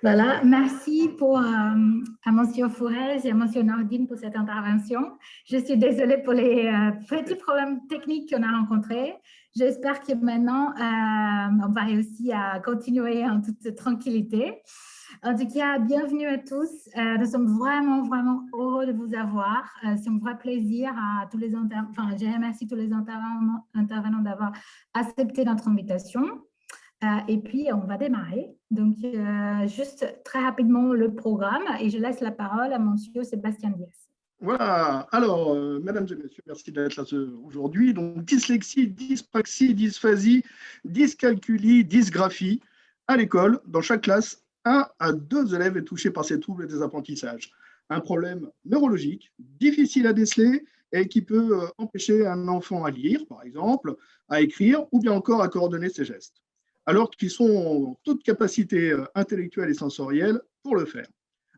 Voilà, merci à Monsieur Fourez et à Monsieur Nordine pour cette intervention. Je suis désolée pour les petits problèmes techniques qu'on a rencontrés. J'espère que maintenant, on va réussir à continuer en toute tranquillité. En tout cas, bienvenue à tous. Nous sommes vraiment, vraiment heureux de vous avoir. C'est un vrai plaisir à tous les intervenants. Enfin, je remercie tous les intervenants d'avoir accepté notre invitation. Et puis, on va démarrer. Donc, juste très rapidement le programme et je laisse la parole à monsieur Sébastien Diaz. Voilà, alors, mesdames et messieurs, merci d'être là aujourd'hui. Donc, dyslexie, dyspraxie, dysphasie, dyscalculie, dysgraphie. À l'école, dans chaque classe, 1 à 2 élèves est touché par ces troubles des apprentissages. Un problème neurologique, difficile à déceler et qui peut empêcher un enfant à lire, par exemple, à écrire ou bien encore à coordonner ses gestes, alors qu'ils sont en toute capacité intellectuelle et sensorielle pour le faire.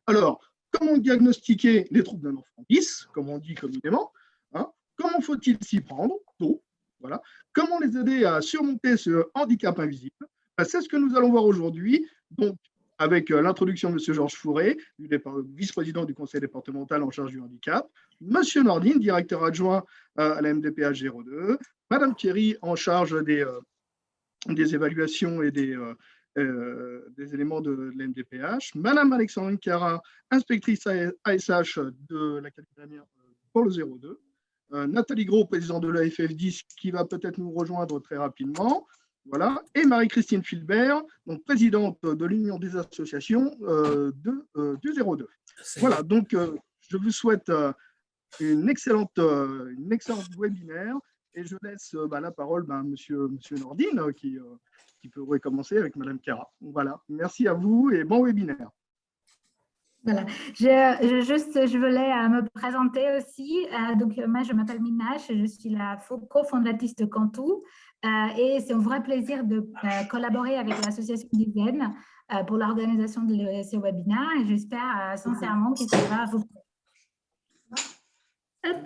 Alors, comment diagnostiquer les troubles d'un enfant 10, comme on dit communément, hein? Comment faut-il s'y prendre tôt, voilà. Comment les aider à surmonter ce handicap invisible? C'est ce que nous allons voir aujourd'hui, donc avec l'introduction de M. Georges Fourré, vice-président du conseil départemental en charge du handicap, M. Nordine, directeur adjoint à la MDPH 02, Mme Thierry en charge des évaluations et des éléments de l'MDPH, Madame Alexandrine Cara, inspectrice ASH de l'Académie pour le 02, Nathalie Gros, présidente de la FF10, qui va peut-être nous rejoindre très rapidement, voilà, et Marie-Christine Filbert, donc présidente de l'Union des associations du 02. Voilà, donc je vous souhaite une excellente webinaire et je laisse la parole à monsieur Nordine qui pourrait commencer avec Madame Cara. Voilà, merci à vous et bon webinaire. Voilà, je voulais me présenter aussi. Donc, moi, je m'appelle Minache, je suis la cofondatrice de Cantou et c'est un vrai plaisir de collaborer avec l'association d'Isen pour l'organisation de ce webinaire et j'espère sincèrement que ça va vous plaire.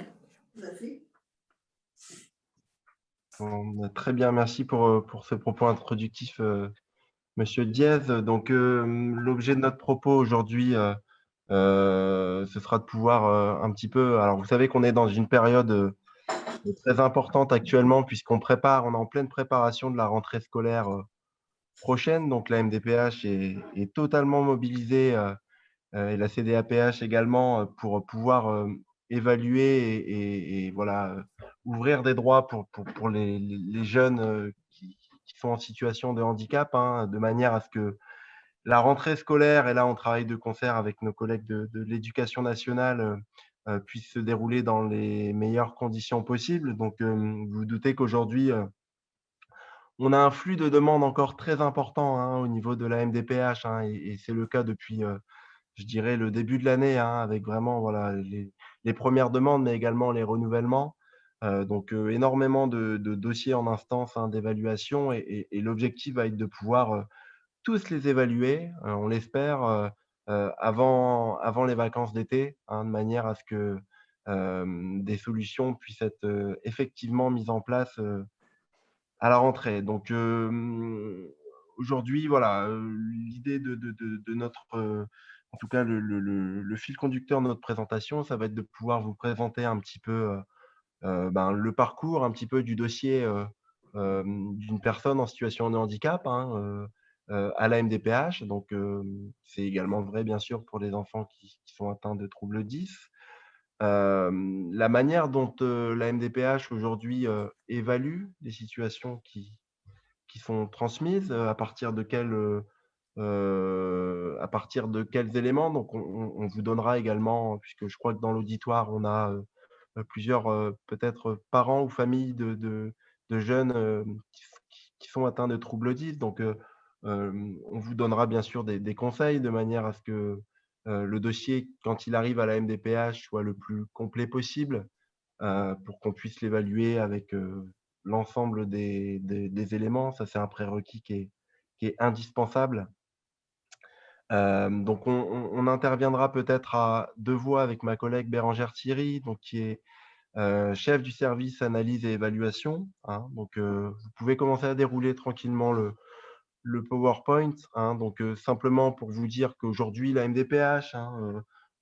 Bon, très bien, merci pour ce propos introductif, Monsieur Diaz. Donc, l'objet de notre propos aujourd'hui, ce sera de pouvoir un petit peu… Alors, vous savez qu'on est dans une période très importante actuellement puisqu'on est en pleine préparation de la rentrée scolaire prochaine. Donc, la MDPH est totalement mobilisée et la CDAPH également pour pouvoir évaluer et voilà, ouvrir des droits pour les jeunes qui sont en situation de handicap, hein, de manière à ce que la rentrée scolaire, et là on travaille de concert avec nos collègues de l'éducation nationale, puisse se dérouler dans les meilleures conditions possibles. Donc, vous vous doutez qu'aujourd'hui, on a un flux de demandes encore très important, hein, au niveau de la MDPH, hein, et c'est le cas depuis, je dirais, le début de l'année, hein, avec vraiment voilà, les premières demandes, mais également les renouvellements. Donc, énormément de dossiers en instance, hein, d'évaluation et l'objectif va être de pouvoir tous les évaluer, on l'espère, avant les vacances d'été, hein, de manière à ce que des solutions puissent être effectivement mises en place à la rentrée. Donc, aujourd'hui, voilà, l'idée de notre, en tout cas, le fil conducteur de notre présentation, ça va être de pouvoir vous présenter un petit peu le parcours, un petit peu du dossier d'une personne en situation de handicap, hein, à la MDPH. Donc, c'est également vrai, bien sûr, pour les enfants qui sont atteints de troubles 10. La manière dont la MDPH aujourd'hui évalue les situations qui sont transmises, à partir de quels éléments. Donc, on vous donnera également, puisque je crois que dans l'auditoire, on a plusieurs peut-être parents ou familles de jeunes qui sont atteints de troubles 10. Donc, on vous donnera bien sûr des conseils de manière à ce que le dossier, quand il arrive à la MDPH, soit le plus complet possible pour qu'on puisse l'évaluer avec l'ensemble des éléments. Ça, c'est un prérequis qui est indispensable. Donc, on interviendra peut-être à deux voix avec ma collègue Bérangère Thierry, donc, qui est chef du service analyse et évaluation, hein. Donc, vous pouvez commencer à dérouler tranquillement le le PowerPoint. Donc, simplement pour vous dire qu'aujourd'hui, la MDPH,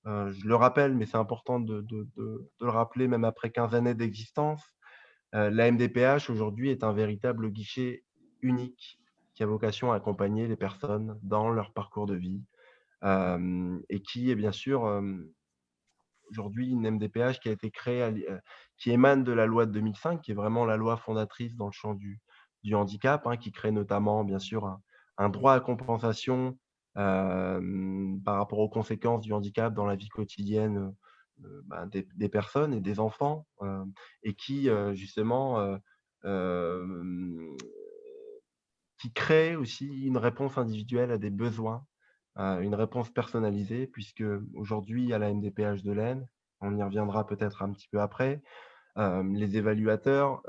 je le rappelle, mais c'est important de le rappeler même après 15 années d'existence, la MDPH aujourd'hui est un véritable guichet unique qui a vocation à accompagner les personnes dans leur parcours de vie et qui est bien sûr aujourd'hui une MDPH qui a été créée, qui émane de la loi de 2005, qui est vraiment la loi fondatrice dans le champ du handicap, qui crée notamment bien sûr un droit à compensation par rapport aux conséquences du handicap dans la vie quotidienne des personnes et des enfants et qui justement qui crée aussi une réponse individuelle à des besoins, une réponse personnalisée, puisque aujourd'hui à la MDPH de l'Aisne, on y reviendra peut-être un petit peu après, les évaluateurs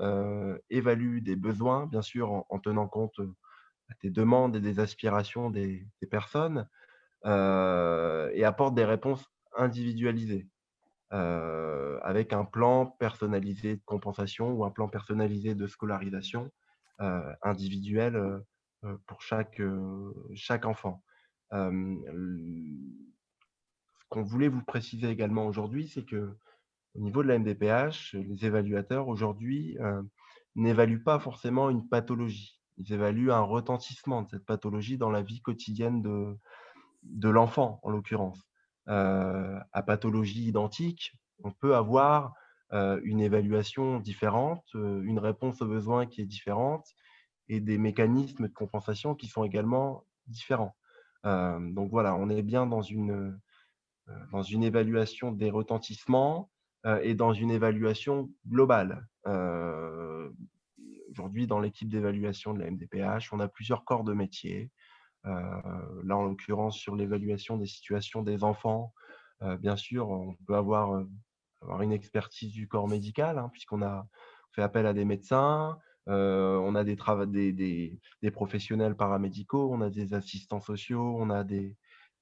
évaluent des besoins, bien sûr en tenant compte des demandes et des aspirations des personnes et apportent des réponses individualisées. Avec un plan personnalisé de compensation ou un plan personnalisé de scolarisation individuel pour chaque enfant. Ce qu'on voulait vous préciser également aujourd'hui, c'est que au niveau de la MDPH, les évaluateurs aujourd'hui n'évaluent pas forcément une pathologie. Ils évaluent un retentissement de cette pathologie dans la vie quotidienne de l'enfant, en l'occurrence. À pathologie identique, on peut avoir une évaluation différente, une réponse aux besoins qui est différente et des mécanismes de compensation qui sont également différents. Donc voilà, on est bien dans une évaluation des retentissements et dans une évaluation globale. Aujourd'hui, dans l'équipe d'évaluation de la MDPH, on a plusieurs corps de métier. Là, en l'occurrence, sur l'évaluation des situations des enfants, bien sûr, on peut avoir une expertise du corps médical, puisqu'on a fait appel à des médecins, on a des professionnels paramédicaux, on a des assistants sociaux, on a des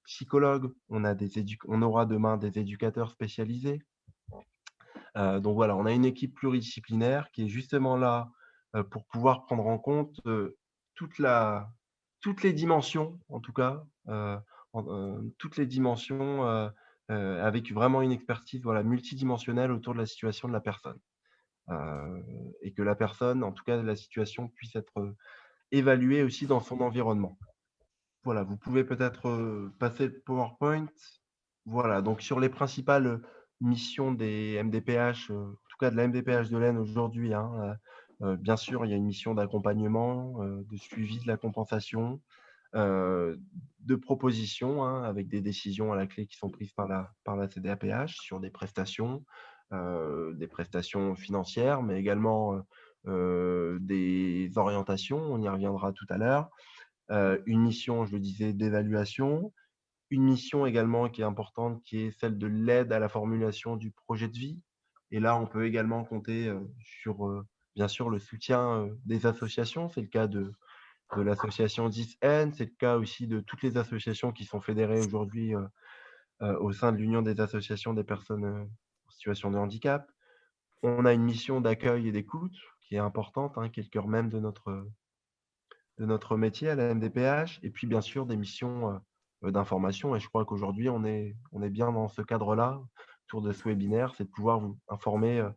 psychologues, on aura demain des éducateurs spécialisés. Donc voilà, on a une équipe pluridisciplinaire qui est justement là pour pouvoir prendre en compte toutes les dimensions, en tout cas, toutes les dimensions avec vraiment une expertise multidimensionnelle autour de la situation de la personne. Et que la personne, en tout cas la situation, puisse être évaluée aussi dans son environnement. Voilà, vous pouvez peut-être passer le PowerPoint. Voilà, donc sur les principales missions des MDPH, en tout cas de la MDPH de l'Aisne aujourd'hui, bien sûr, il y a une mission d'accompagnement, de suivi de la compensation, de proposition avec des décisions à la clé qui sont prises par la CDAPH sur des prestations financières, mais également des orientations, on y reviendra tout à l'heure. Une mission, je le disais, d'évaluation, une mission également qui est importante, qui est celle de l'aide à la formulation du projet de vie. Et là, on peut également compter sur, bien sûr, le soutien des associations. C'est le cas de l'association 10N, c'est le cas aussi de toutes les associations qui sont fédérées aujourd'hui au sein de l'Union des associations des personnes en situation de handicap. On a une mission d'accueil et d'écoute qui est importante, qui est le cœur même de notre métier à la MDPH, et puis bien sûr des missions d'information. Et je crois qu'aujourd'hui, on est bien dans ce cadre-là, autour de ce webinaire, c'est de pouvoir vous informer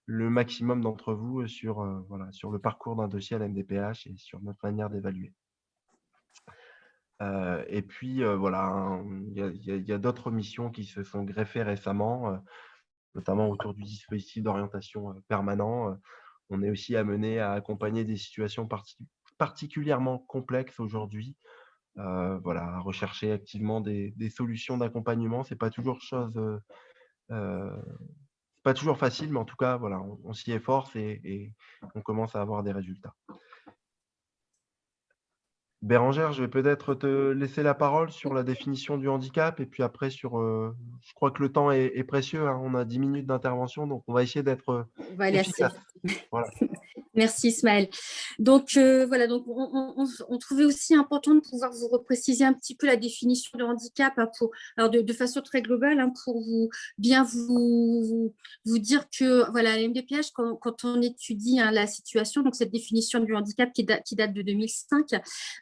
le maximum d'entre vous sur le parcours d'un dossier à la MDPH et sur notre manière d'évaluer. Et puis, il y a d'autres missions qui se sont greffées récemment, notamment autour du dispositif d'orientation permanent. On est aussi amené à accompagner des situations particulièrement complexes aujourd'hui, à rechercher activement des solutions d'accompagnement. C'est pas toujours pas toujours facile, mais en tout cas, voilà, on s'y efforce et on commence à avoir des résultats. Bérangère, je vais peut-être te laisser la parole sur la définition du handicap et puis après je crois que le temps est précieux, on a 10 minutes d'intervention, donc on va essayer d'être On va aller assez efficace. vite. Voilà. Merci Ismaël. Donc voilà, donc on trouvait aussi important de pouvoir vous repréciser un petit peu la définition de handicap, hein, alors de façon très globale, hein, pour vous dire que voilà, la MDPH, quand on étudie, hein, la situation, donc cette définition du handicap qui date de 2005,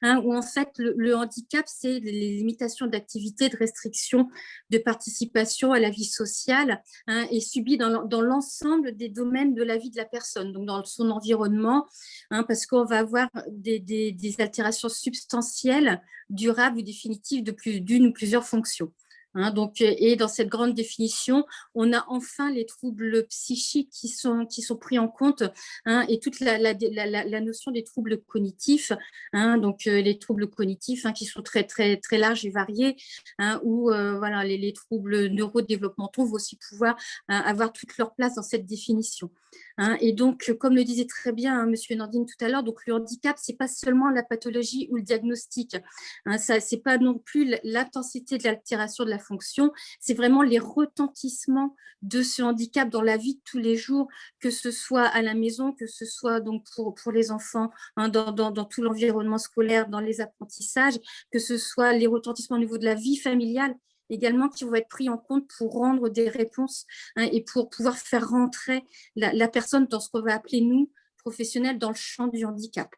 hein, où en fait le handicap, c'est les limitations d'activité, de restriction, de participation à la vie sociale, hein, et subi dans l'ensemble des domaines de la vie de la personne, donc dans son environnement, hein, parce qu'on va avoir des altérations substantielles, durables ou définitives d'une ou plusieurs fonctions. Hein, donc, et dans cette grande définition, on a enfin les troubles psychiques qui sont pris en compte, hein, et toute la notion des troubles cognitifs, hein, donc les troubles cognitifs, hein, qui sont très, très, très larges et variés, hein, où voilà, les troubles neurodéveloppementaux vont aussi pouvoir avoir toute leur place dans cette définition. Hein, et donc, comme le disait très bien, hein, Monsieur Nordine tout à l'heure, donc le handicap, c'est pas seulement la pathologie ou le diagnostic, hein, ça, c'est pas non plus l'intensité de l'altération de la fonction, c'est vraiment les retentissements de ce handicap dans la vie de tous les jours, que ce soit à la maison, que ce soit donc pour les enfants, hein, dans tout l'environnement scolaire, dans les apprentissages, que ce soit les retentissements au niveau de la vie familiale également, qui vont être pris en compte pour rendre des réponses, hein, et pour pouvoir faire rentrer la personne dans ce qu'on va appeler, nous, professionnels, dans le champ du handicap.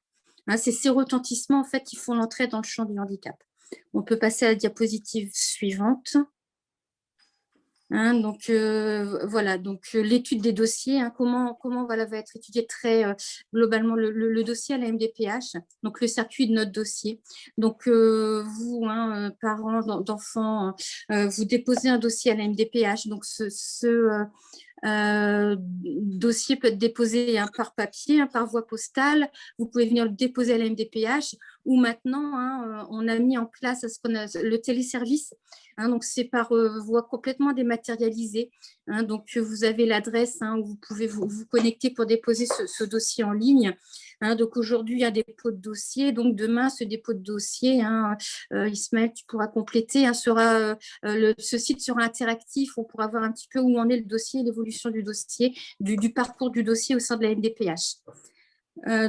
Hein, c'est ces retentissements, en fait, qui font l'entrée dans le champ du handicap. On peut passer à la diapositive suivante. Hein, donc voilà, donc l'étude des dossiers, hein, comment voilà, va être étudié très globalement le dossier à la MDPH, donc le circuit de notre dossier. Donc vous, hein, parents d'enfants, vous déposez un dossier à la MDPH, donc ce dossier peut être déposé, hein, par papier, hein, par voie postale. Vous pouvez venir le déposer à la MDPH, ou maintenant, hein, on a mis en place le téléservice. Hein, donc, c'est par voie complètement dématérialisée. Hein, donc, vous avez l'adresse, hein, où vous pouvez vous connecter pour déposer ce dossier en ligne. Hein, donc, aujourd'hui, il y a des dépôts de dossier. Donc, demain, ce dépôt de dossier, hein, Ismaël, tu pourras compléter, hein, ce site sera interactif. On pourra voir un petit peu où en est le dossier, l'évolution du dossier, du parcours du dossier au sein de la MDPH.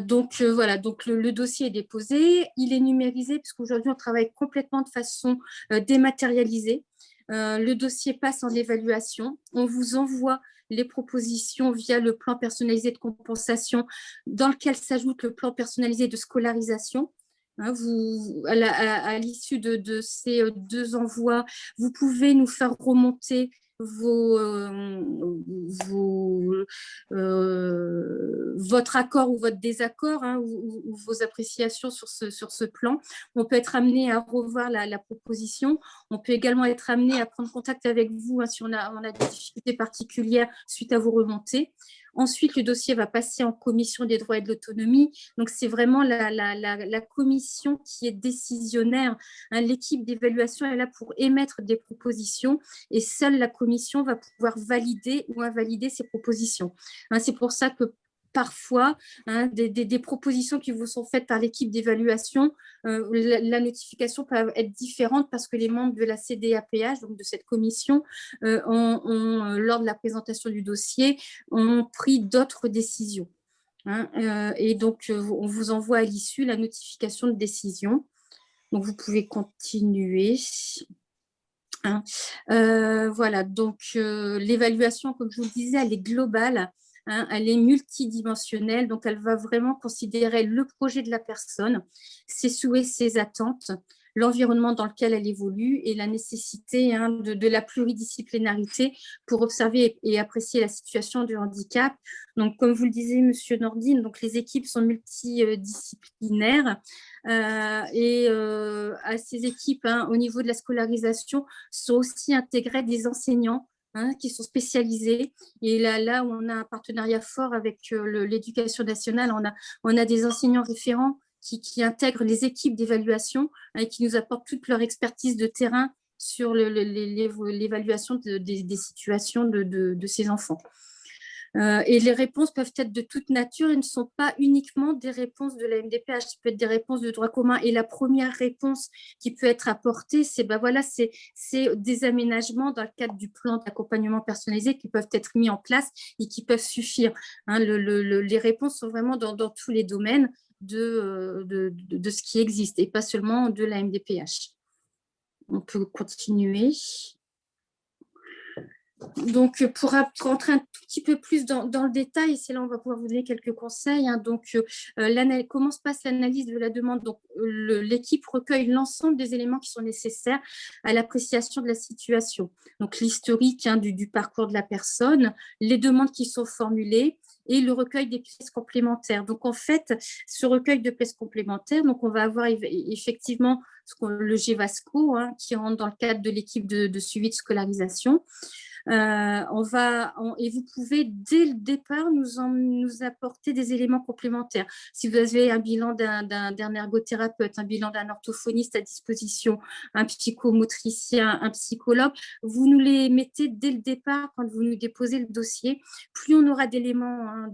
Donc voilà, donc le dossier est déposé, il est numérisé puisqu'aujourd'hui on travaille complètement de façon dématérialisée. Le dossier passe en évaluation, on vous envoie les propositions via le plan personnalisé de compensation, dans lequel s'ajoute le plan personnalisé de scolarisation. Hein, à l'issue de ces 2 envois, vous pouvez nous faire remonter votre accord ou votre désaccord, hein, ou vos appréciations sur ce plan. On peut être amené à revoir la proposition. On peut également être amené à prendre contact avec vous, hein, si on a des difficultés particulières suite à vos remontées. Ensuite, le dossier va passer en commission des droits et de l'autonomie. Donc, c'est vraiment la commission qui est décisionnaire. Hein, l'équipe d'évaluation est là pour émettre des propositions et seule la commission va pouvoir valider ou invalider ces propositions. Hein, c'est pour ça que parfois, hein, des propositions qui vous sont faites par l'équipe d'évaluation, la notification peut être différente parce que les membres de la CDAPH, donc de cette commission, lors de la présentation du dossier, ont pris d'autres décisions. Hein, et donc, on vous envoie à l'issue la notification de décision. Donc, vous pouvez continuer. Hein. Voilà, donc l'évaluation, comme je vous le disais, elle est globale. Hein, elle est multidimensionnelle, donc elle va vraiment considérer le projet de la personne, ses souhaits, ses attentes, l'environnement dans lequel elle évolue et la nécessité, hein, de la pluridisciplinarité pour observer et apprécier la situation du handicap. Donc, comme vous le disiez, Monsieur Nordine, donc les équipes sont multidisciplinaires et à ces équipes, hein, au niveau de la scolarisation, sont aussi intégrés des enseignants, hein, qui sont spécialisés. Et là où on a un partenariat fort avec l'éducation nationale, on a des enseignants référents qui intègrent les équipes d'évaluation, hein, et qui nous apportent toute leur expertise de terrain sur l'évaluation des situations de ces enfants. Et les réponses peuvent être de toute nature et ne sont pas uniquement des réponses de la MDPH, ça peut être des réponses de droit commun. Et la première réponse qui peut être apportée, c'est des aménagements dans le cadre du plan d'accompagnement personnalisé qui peuvent être mis en place et qui peuvent suffire. Hein, les réponses sont vraiment dans tous les domaines de ce qui existe et pas seulement de la MDPH. On peut continuer. Donc, pour rentrer un tout petit peu plus dans le détail, c'est là on va pouvoir vous donner quelques conseils. Hein. Donc, comment se passe l'analyse de la demande? Donc, l'équipe recueille l'ensemble des éléments qui sont nécessaires à l'appréciation de la situation. Donc, l'historique du parcours de la personne, les demandes qui sont formulées et le recueil des pièces complémentaires. Donc, en fait, ce recueil de pièces complémentaires, donc on va avoir effectivement le GEVASCO, hein, qui rentre dans le cadre de l'équipe de suivi de scolarisation. Et vous pouvez dès le départ nous apporter des éléments complémentaires. Si vous avez un bilan d'un ergothérapeute, un bilan d'un orthophoniste à disposition, un psychomotricien, un psychologue, vous nous les mettez dès le départ quand vous nous déposez le dossier. Plus on aura d'éléments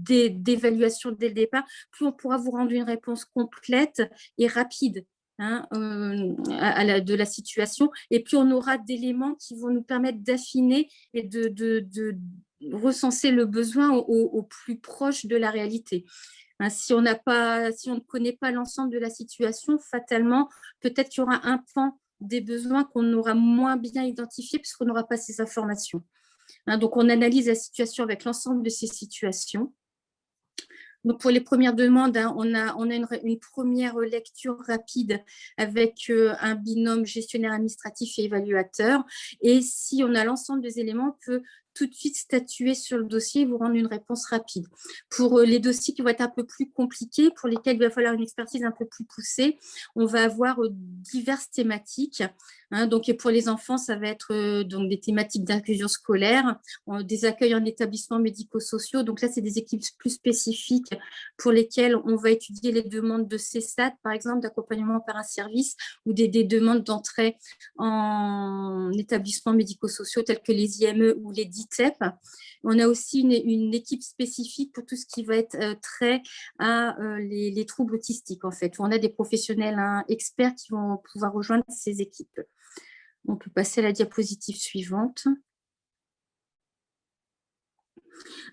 d'évaluation dès le départ, plus on pourra vous rendre une réponse complète et rapide. De la situation, et puis on aura d'éléments qui vont nous permettre d'affiner et de recenser le besoin au plus proche de la réalité. Hein, si on ne connaît pas l'ensemble de la situation, fatalement, peut-être qu'il y aura un pan des besoins qu'on aura moins bien identifié puisqu'on n'aura pas ces informations. Hein, donc, on analyse la situation avec l'ensemble de ces situations. Donc, pour les premières demandes, hein, on a une première lecture rapide avec un binôme gestionnaire administratif et évaluateur. Et si on a l'ensemble des éléments, on peut tout de suite statuer sur le dossier et vous rendre une réponse rapide. Pour les dossiers qui vont être un peu plus compliqués, pour lesquels il va falloir une expertise un peu plus poussée, on va avoir diverses thématiques. Hein, donc, et pour les enfants, ça va être donc des thématiques d'inclusion scolaire, des accueils en établissements médico-sociaux. Donc là, c'est des équipes plus spécifiques pour lesquelles on va étudier les demandes de CESAT, par exemple, d'accompagnement par un service, ou des demandes d'entrée en établissements médico-sociaux tels que les IME ou les DITEP. On a aussi une équipe spécifique pour tout ce qui va être trait à les troubles autistiques, en fait, où on a des professionnels experts qui vont pouvoir rejoindre ces équipes. On peut passer à la diapositive suivante.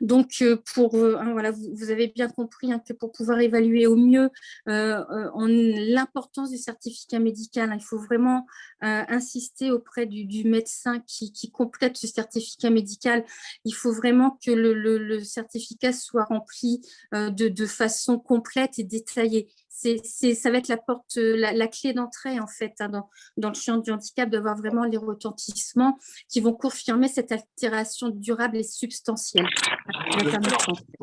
Donc, voilà, vous avez bien compris que pour pouvoir évaluer au mieux l'importance du certificat médical, il faut vraiment insister auprès du médecin qui complète ce certificat médical. Il faut vraiment que le certificat soit rempli de façon complète et détaillée. Ça va être la clé d'entrée, en fait, dans le champ du handicap, d'avoir vraiment les retentissements qui vont confirmer cette altération durable et substantielle.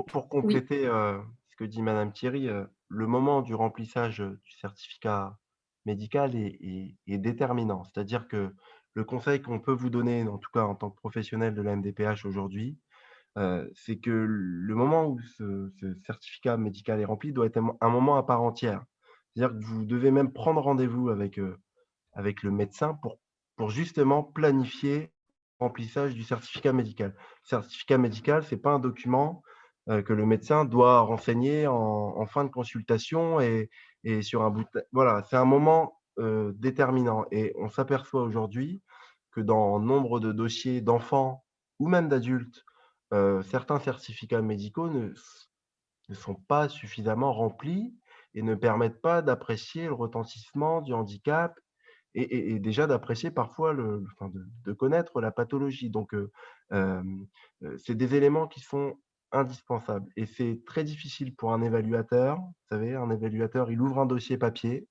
Pour compléter ce que dit Madame Thierry, le moment du remplissage du certificat médical est déterminant. C'est-à-dire que le conseil qu'on peut vous donner, en tout cas en tant que professionnel de la MDPH aujourd'hui, c'est que le moment où ce certificat médical est rempli doit être un moment à part entière. C'est-à-dire que vous devez même prendre rendez-vous avec le médecin pour justement planifier le remplissage du certificat médical. Le certificat médical, ce n'est pas un document que le médecin doit renseigner en fin de consultation et sur un bout de... Voilà, c'est un moment déterminant. Et on s'aperçoit aujourd'hui que dans nombre de dossiers d'enfants ou même d'adultes, certains certificats médicaux ne sont pas suffisamment remplis et ne permettent pas d'apprécier le retentissement du handicap et déjà d'apprécier parfois, de connaître la pathologie. Donc, c'est des éléments qui sont indispensables. Et c'est très difficile pour un évaluateur. Vous savez, un évaluateur, il ouvre un dossier papier,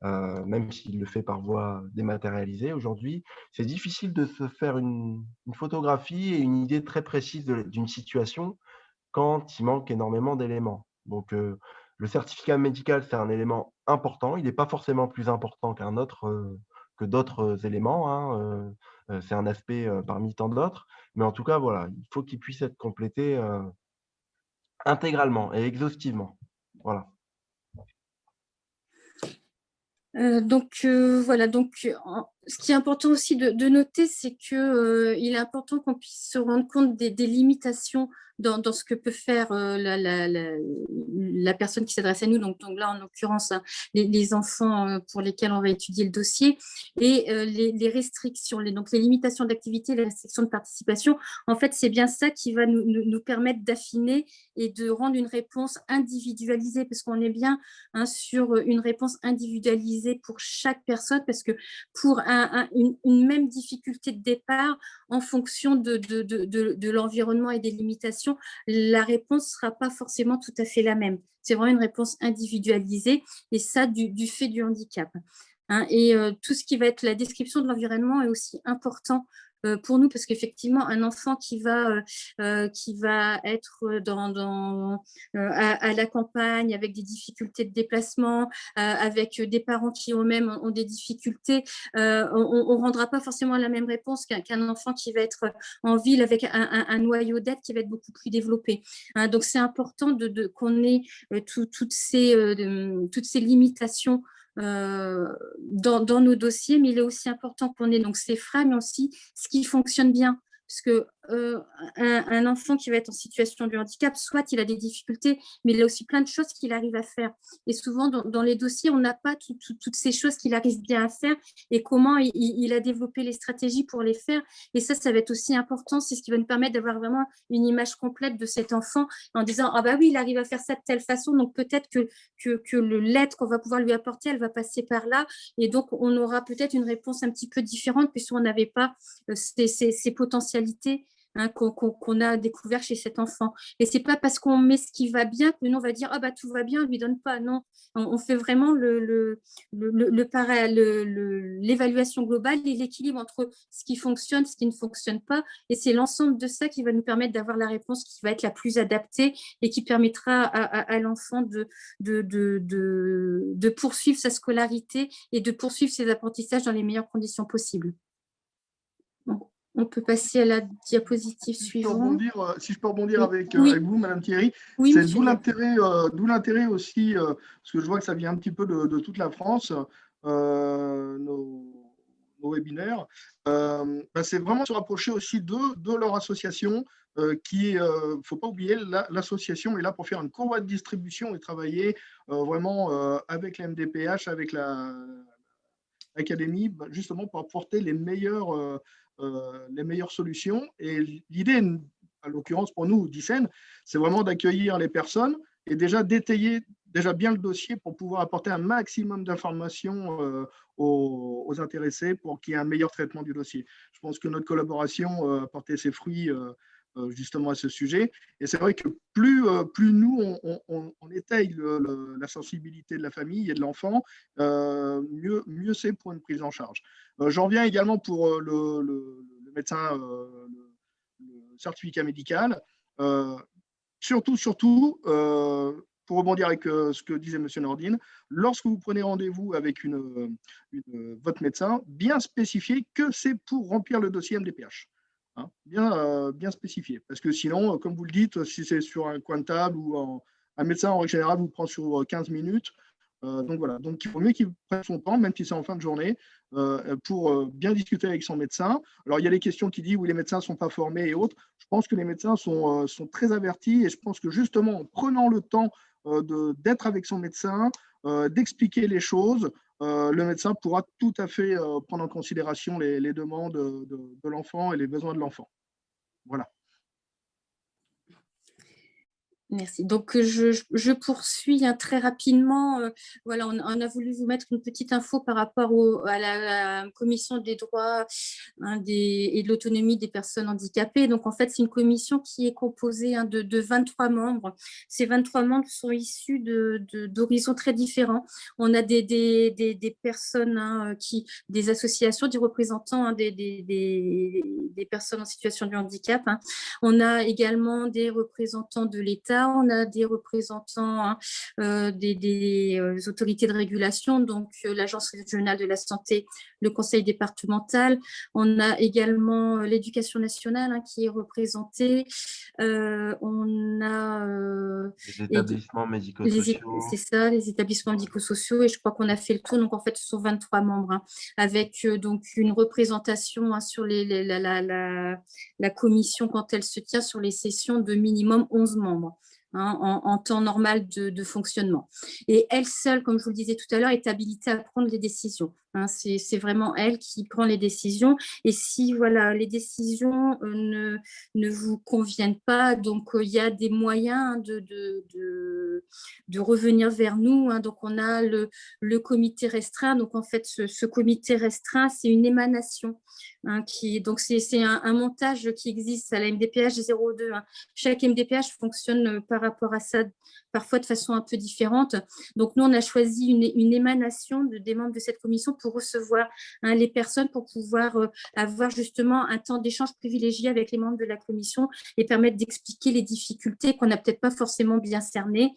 même s'il le fait par voie dématérialisée aujourd'hui. C'est difficile de se faire une photographie et une idée très précise d'une situation quand il manque énormément d'éléments. Donc, le certificat médical, c'est un élément important. Il n'est pas forcément plus important que d'autres éléments, hein. C'est un aspect parmi tant d'autres. Mais en tout cas, voilà, il faut qu'il puisse être complété intégralement et exhaustivement. Voilà. Voilà, donc ce qui est important aussi de noter, c'est qu'il est important qu'on puisse se rendre compte des limitations dans ce que peut faire la personne qui s'adresse à nous, donc là, en l'occurrence, hein, les enfants pour lesquels on va étudier le dossier, et les restrictions, donc les limitations d'activité, les restrictions de participation. En fait, c'est bien ça qui va nous permettre d'affiner et de rendre une réponse individualisée, parce qu'on est bien, hein, sur une réponse individualisée pour chaque personne, parce que pour une même difficulté de départ, en fonction de l'environnement et des limitations, la réponse ne sera pas forcément tout à fait la même. C'est vraiment une réponse individualisée, et ça du fait du handicap. Hein, et tout ce qui va être la description de l'environnement est aussi important pour nous, parce qu'effectivement, un enfant qui va être à la campagne, avec des difficultés de déplacement, avec des parents qui eux-mêmes ont des difficultés, on ne rendra pas forcément la même réponse qu'un enfant qui va être en ville avec un noyau d'aide qui va être beaucoup plus développé. Hein, donc, c'est important qu'on ait toutes ces limitations dans nos dossiers, mais il est aussi important qu'on ait donc ces freins, mais aussi ce qui fonctionne bien. Parce que un enfant qui va être en situation de handicap, soit il a des difficultés, mais il a aussi plein de choses qu'il arrive à faire. Et souvent, dans les dossiers, on n'a pas toutes ces choses qu'il arrive bien à faire et comment il a développé les stratégies pour les faire. Et ça va être aussi important. C'est ce qui va nous permettre d'avoir vraiment une image complète de cet enfant en disant « Ah bah oui, il arrive à faire ça de telle façon, donc peut-être que l'aide qu'on va pouvoir lui apporter, elle va passer par là. » Et donc, on aura peut-être une réponse un petit peu différente puisqu'on n'avait pas ces potentialités, hein, qu'on a découvert chez cet enfant. Et c'est pas parce qu'on met ce qui va bien que nous on va dire ah bah tout va bien, on lui donne pas. Non, on fait vraiment l'évaluation globale et l'équilibre entre ce qui fonctionne, ce qui ne fonctionne pas. Et c'est l'ensemble de ça qui va nous permettre d'avoir la réponse qui va être la plus adaptée et qui permettra à l'enfant de poursuivre sa scolarité et de poursuivre ses apprentissages dans les meilleures conditions possibles. Donc, on peut passer à la diapositive suivante. Si je peux rebondir Oui. avec Oui. vous, Madame Thierry, Oui, c'est d'où l'intérêt aussi, parce que je vois que ça vient un petit peu de toute la France, nos webinaires, c'est vraiment se rapprocher aussi de leur association, qui, il ne faut pas oublier, l'association est là pour faire une courroie de distribution et travailler vraiment avec la MDPH, avec l'académie, justement pour apporter les meilleures solutions. Et l'idée, en l'occurrence pour nous, Dicen, c'est vraiment d'accueillir les personnes et déjà d'étayer déjà bien le dossier pour pouvoir apporter un maximum d'informations aux intéressés pour qu'il y ait un meilleur traitement du dossier. Je pense que notre collaboration a porté ses fruits justement à ce sujet. Et c'est vrai que plus nous, on étaye la sensibilité de la famille et de l'enfant, mieux c'est pour une prise en charge. J'en viens également pour le médecin, le certificat médical. Surtout, pour rebondir avec ce que disait M. Nordine, lorsque vous prenez rendez-vous avec votre médecin, bien spécifier que c'est pour remplir le dossier MDPH. Hein, bien spécifié. Parce que sinon, comme vous le dites, si c'est sur un coin de table ou un médecin, en règle générale, vous prend sur 15 minutes. Donc voilà, donc il vaut mieux qu'il prenne son temps, même si c'est en fin de journée, pour bien discuter avec son médecin. Alors il y a des questions qui disent oui, les médecins ne sont pas formés et autres. Je pense que les médecins sont très avertis et je pense que justement en prenant le temps d'être avec son médecin, d'expliquer les choses, le médecin pourra tout à fait prendre en considération les demandes de l'enfant et les besoins de l'enfant. Voilà. Merci. Donc, je poursuis très rapidement. Voilà, on a voulu vous mettre une petite info par rapport à la commission des droits et de l'autonomie des personnes handicapées. Donc, en fait, c'est une commission qui est composée de 23 membres. Ces 23 membres sont issus d'horizons très différents. On a des personnes, des associations, des représentants des personnes en situation de handicap. On a également des représentants de l'État. On a des représentants des autorités de régulation, donc l'Agence régionale de la santé, le conseil départemental. On a également l'éducation nationale qui est représentée. On a les établissements médico-sociaux. c'est ça, les établissements médico-sociaux, et je crois qu'on a fait le tour. Donc, en fait, ce sont 23 membres, avec donc une représentation sur la commission quand elle se tient sur les sessions de minimum 11 membres. En temps normal de fonctionnement. Et elle seule, comme je vous le disais tout à l'heure, est habilitée à prendre les décisions. C'est vraiment elle qui prend les décisions. Et si voilà, les décisions ne vous conviennent pas, donc il y a des moyens de revenir vers nous. Donc on a le comité restreint. Donc en fait, ce comité restreint, c'est une émanation. Donc c'est un montage qui existe à la MDPH 02. Chaque MDPH fonctionne par rapport à ça, parfois de façon un peu différente. Donc, nous, on a choisi une émanation des membres de cette commission pour recevoir les personnes, pour pouvoir avoir justement un temps d'échange privilégié avec les membres de la commission et permettre d'expliquer les difficultés qu'on n'a peut-être pas forcément bien cernées.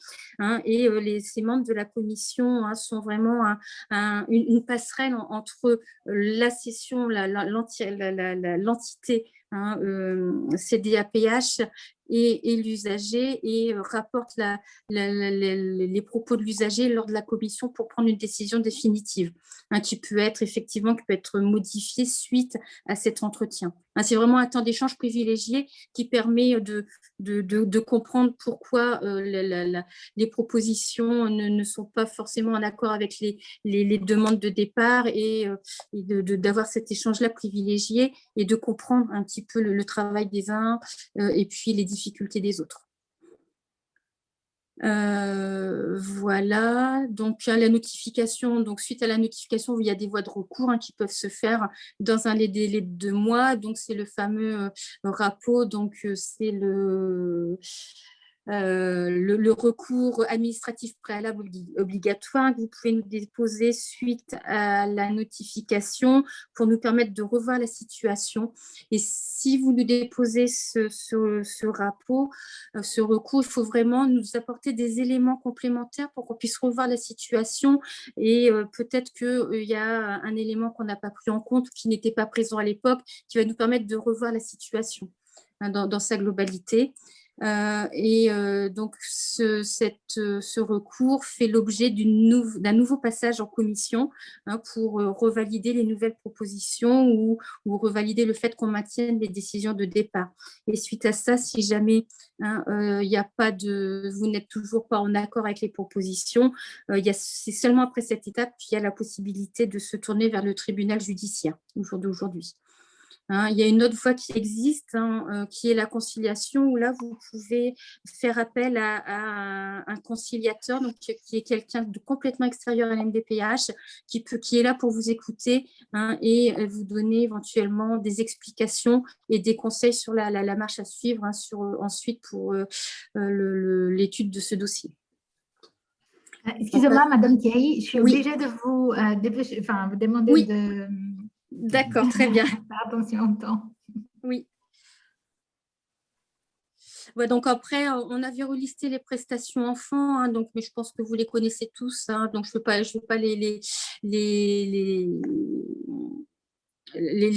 Et ces membres de la commission sont vraiment une passerelle entre la session, l'entité CDAPH et l'usager, et rapporte les propos de l'usager lors de la commission pour prendre une décision définitive, qui peut être modifiée suite à cet entretien. C'est vraiment un temps d'échange privilégié qui permet de comprendre pourquoi les propositions ne sont pas forcément en accord avec les demandes de départ, et d'avoir cet échange-là privilégié et de comprendre un petit peu le travail des uns et puis les difficultés des autres. Voilà, donc la notification, donc suite à la notification, il y a des voies de recours qui peuvent se faire dans un délai de 2 mois. Donc c'est le fameux RAPO, donc c'est le recours administratif préalable obligatoire que vous pouvez nous déposer suite à la notification pour nous permettre de revoir la situation. Et si vous nous déposez ce RAPO, ce recours, il faut vraiment nous apporter des éléments complémentaires pour qu'on puisse revoir la situation, et peut-être qu'il y a un élément qu'on n'a pas pris en compte, qui n'était pas présent à l'époque, qui va nous permettre de revoir la situation dans sa globalité. Donc ce recours fait l'objet d'un nouveau passage en commission pour revalider les nouvelles propositions ou revalider le fait qu'on maintienne les décisions de départ. Et suite à ça, si jamais vous n'êtes toujours pas en accord avec les propositions, c'est seulement après cette étape qu'il y a la possibilité de se tourner vers le tribunal judiciaire au jour d'aujourd'hui. Il y a une autre voie qui existe, qui est la conciliation, où là, vous pouvez faire appel à un conciliateur, donc, qui est quelqu'un de complètement extérieur à l'MDPH, qui est là pour vous écouter et vous donner éventuellement des explications et des conseils sur la marche à suivre ensuite pour l'étude de ce dossier. Excusez-moi, Madame Thierry, je suis obligée de vous demander de... D'accord, très bien. Faire attention au temps. Oui. Ouais, donc après, on avait relisté les prestations enfants, donc, mais je pense que vous les connaissez tous, donc je ne veux pas les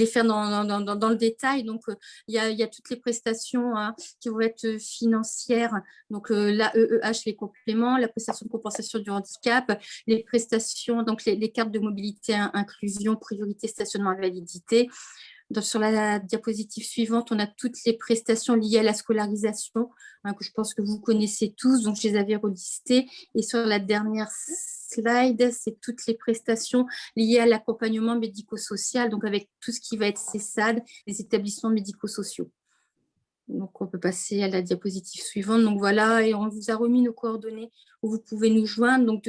faire dans le détail. Donc, il y a toutes les prestations qui vont être financières, donc la EEH, les compléments, la prestation de compensation du handicap, les prestations, donc les cartes de mobilité, inclusion, priorité, stationnement à validité. Sur la diapositive suivante, on a toutes les prestations liées à la scolarisation, que je pense que vous connaissez tous, donc je les avais relistées. Et sur la dernière slide, c'est toutes les prestations liées à l'accompagnement médico-social, donc avec tout ce qui va être CESAD, les établissements médico-sociaux. Donc, on peut passer à la diapositive suivante. Donc, voilà, et on vous a remis nos coordonnées où vous pouvez nous joindre. Donc,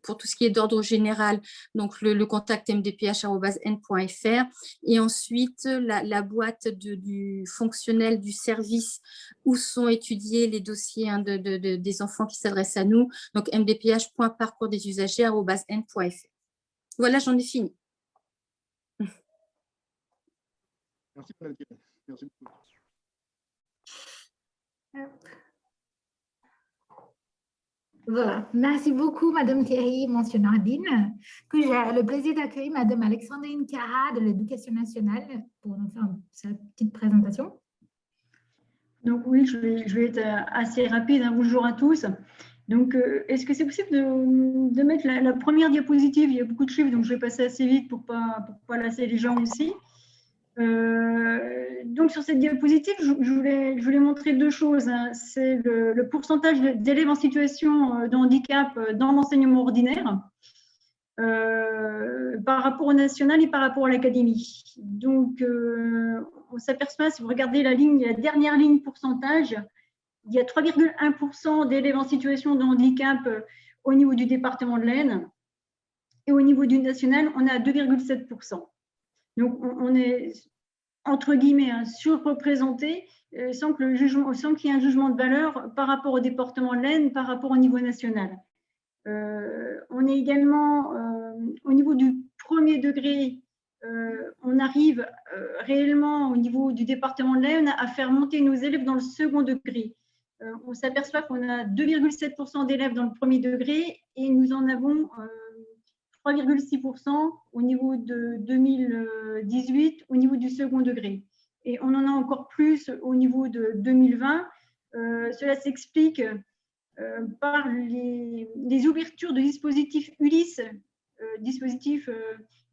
pour tout ce qui est d'ordre général, donc le contact mdph@n.fr. Et ensuite, la boîte du fonctionnel du service où sont étudiés les dossiers des enfants qui s'adressent à nous. Donc, mdph.parcoursdesusagers@n.fr. Voilà, j'en ai fini. Merci, Madame Thierry. Merci beaucoup. Voilà. Merci beaucoup, Madame Thierry, Monsieur Nordine, que j'ai le plaisir d'accueillir Madame Alexandrine Cara de l'Éducation nationale pour nous faire sa petite présentation. Donc oui, je vais être assez rapide. Hein. Bonjour à tous. Donc, est-ce que c'est possible de mettre la première diapositive? Il y a beaucoup de chiffres, donc je vais passer assez vite pour pas lasser les gens aussi. Donc, sur cette diapositive, je voulais montrer deux choses. Hein. C'est le pourcentage d'élèves en situation de handicap dans l'enseignement ordinaire par rapport au national et par rapport à l'académie. Donc, on s'aperçoit, si vous regardez la dernière ligne pourcentage, il y a 3,1% d'élèves en situation de handicap au niveau du département de l'Aisne. Et au niveau du national, on est à 2,7%. Donc, on est, entre guillemets, hein, surreprésenté sans qu'il y ait un jugement de valeur par rapport au département de l'Aisne, par rapport au niveau national. On est également, au niveau du premier degré, on arrive réellement au niveau du département de l'Aisne à faire monter nos élèves dans le second degré. On s'aperçoit qu'on a 2,7% d'élèves dans le premier degré et nous en avons 3,6% au niveau de 2018 au niveau du second degré. Et on en a encore plus au niveau de 2020. Cela s'explique par les ouvertures de dispositifs ULIS, dispositifs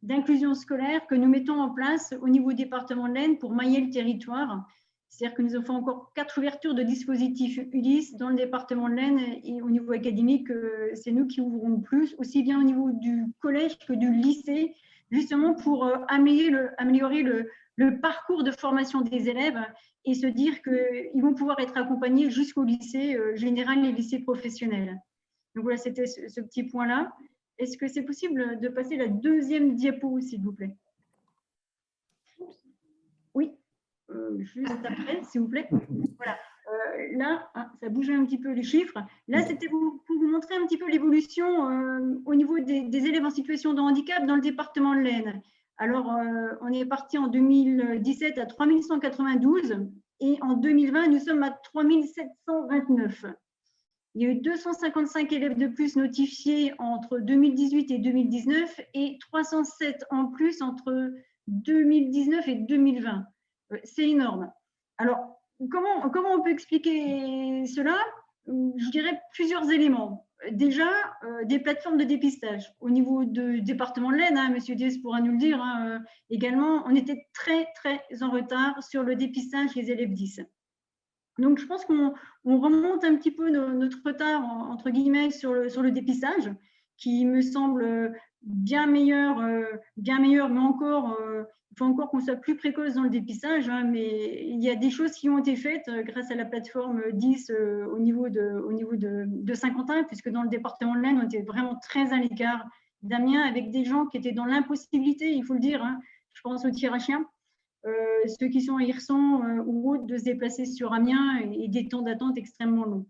d'inclusion scolaire que nous mettons en place au niveau du département de l'Aisne pour mailler le territoire. C'est-à-dire que nous avons encore 4 ouvertures de dispositifs ULIS dans le département de l'Aisne et au niveau académique, c'est nous qui ouvrons le plus, aussi bien au niveau du collège que du lycée, justement pour améliorer le parcours de formation des élèves et se dire qu'ils vont pouvoir être accompagnés jusqu'au lycée général et lycée professionnel. Donc voilà, c'était ce petit point-là. Est-ce que c'est possible de passer la deuxième diapo, s'il vous plaît? Oui, juste après, s'il vous plaît. Voilà. Là, ça bougeait un petit peu les chiffres. Là, c'était pour vous montrer un petit peu l'évolution au niveau des élèves en situation de handicap dans le département de l'Aisne. Alors, on est parti en 2017 à 3192 et en 2020, nous sommes à 3729. Il y a eu 255 élèves de plus notifiés entre 2018 et 2019 et 307 en plus entre 2019 et 2020. C'est énorme. Alors, comment on peut expliquer cela? Je dirais plusieurs éléments. Déjà, des plateformes de dépistage. Au niveau du département de l'Aisne, M. Diaz pourra nous le dire également, on était très, très en retard sur le dépistage des élèves 10. Donc, je pense qu'on remonte un petit peu notre retard, entre guillemets, sur le dépistage, qui me semble bien meilleur, mais encore, il faut encore qu'on soit plus précoce dans le dépistage, hein, mais il y a des choses qui ont été faites grâce à la plateforme 10 au niveau de Saint-Quentin, puisque dans le département de l'Aisne, on était vraiment très à l'écart d'Amiens, avec des gens qui étaient dans l'impossibilité, il faut le dire, hein, je pense aux tir à chien, ceux qui sont à Hirson ou autres, de se déplacer sur Amiens et des temps d'attente extrêmement longs.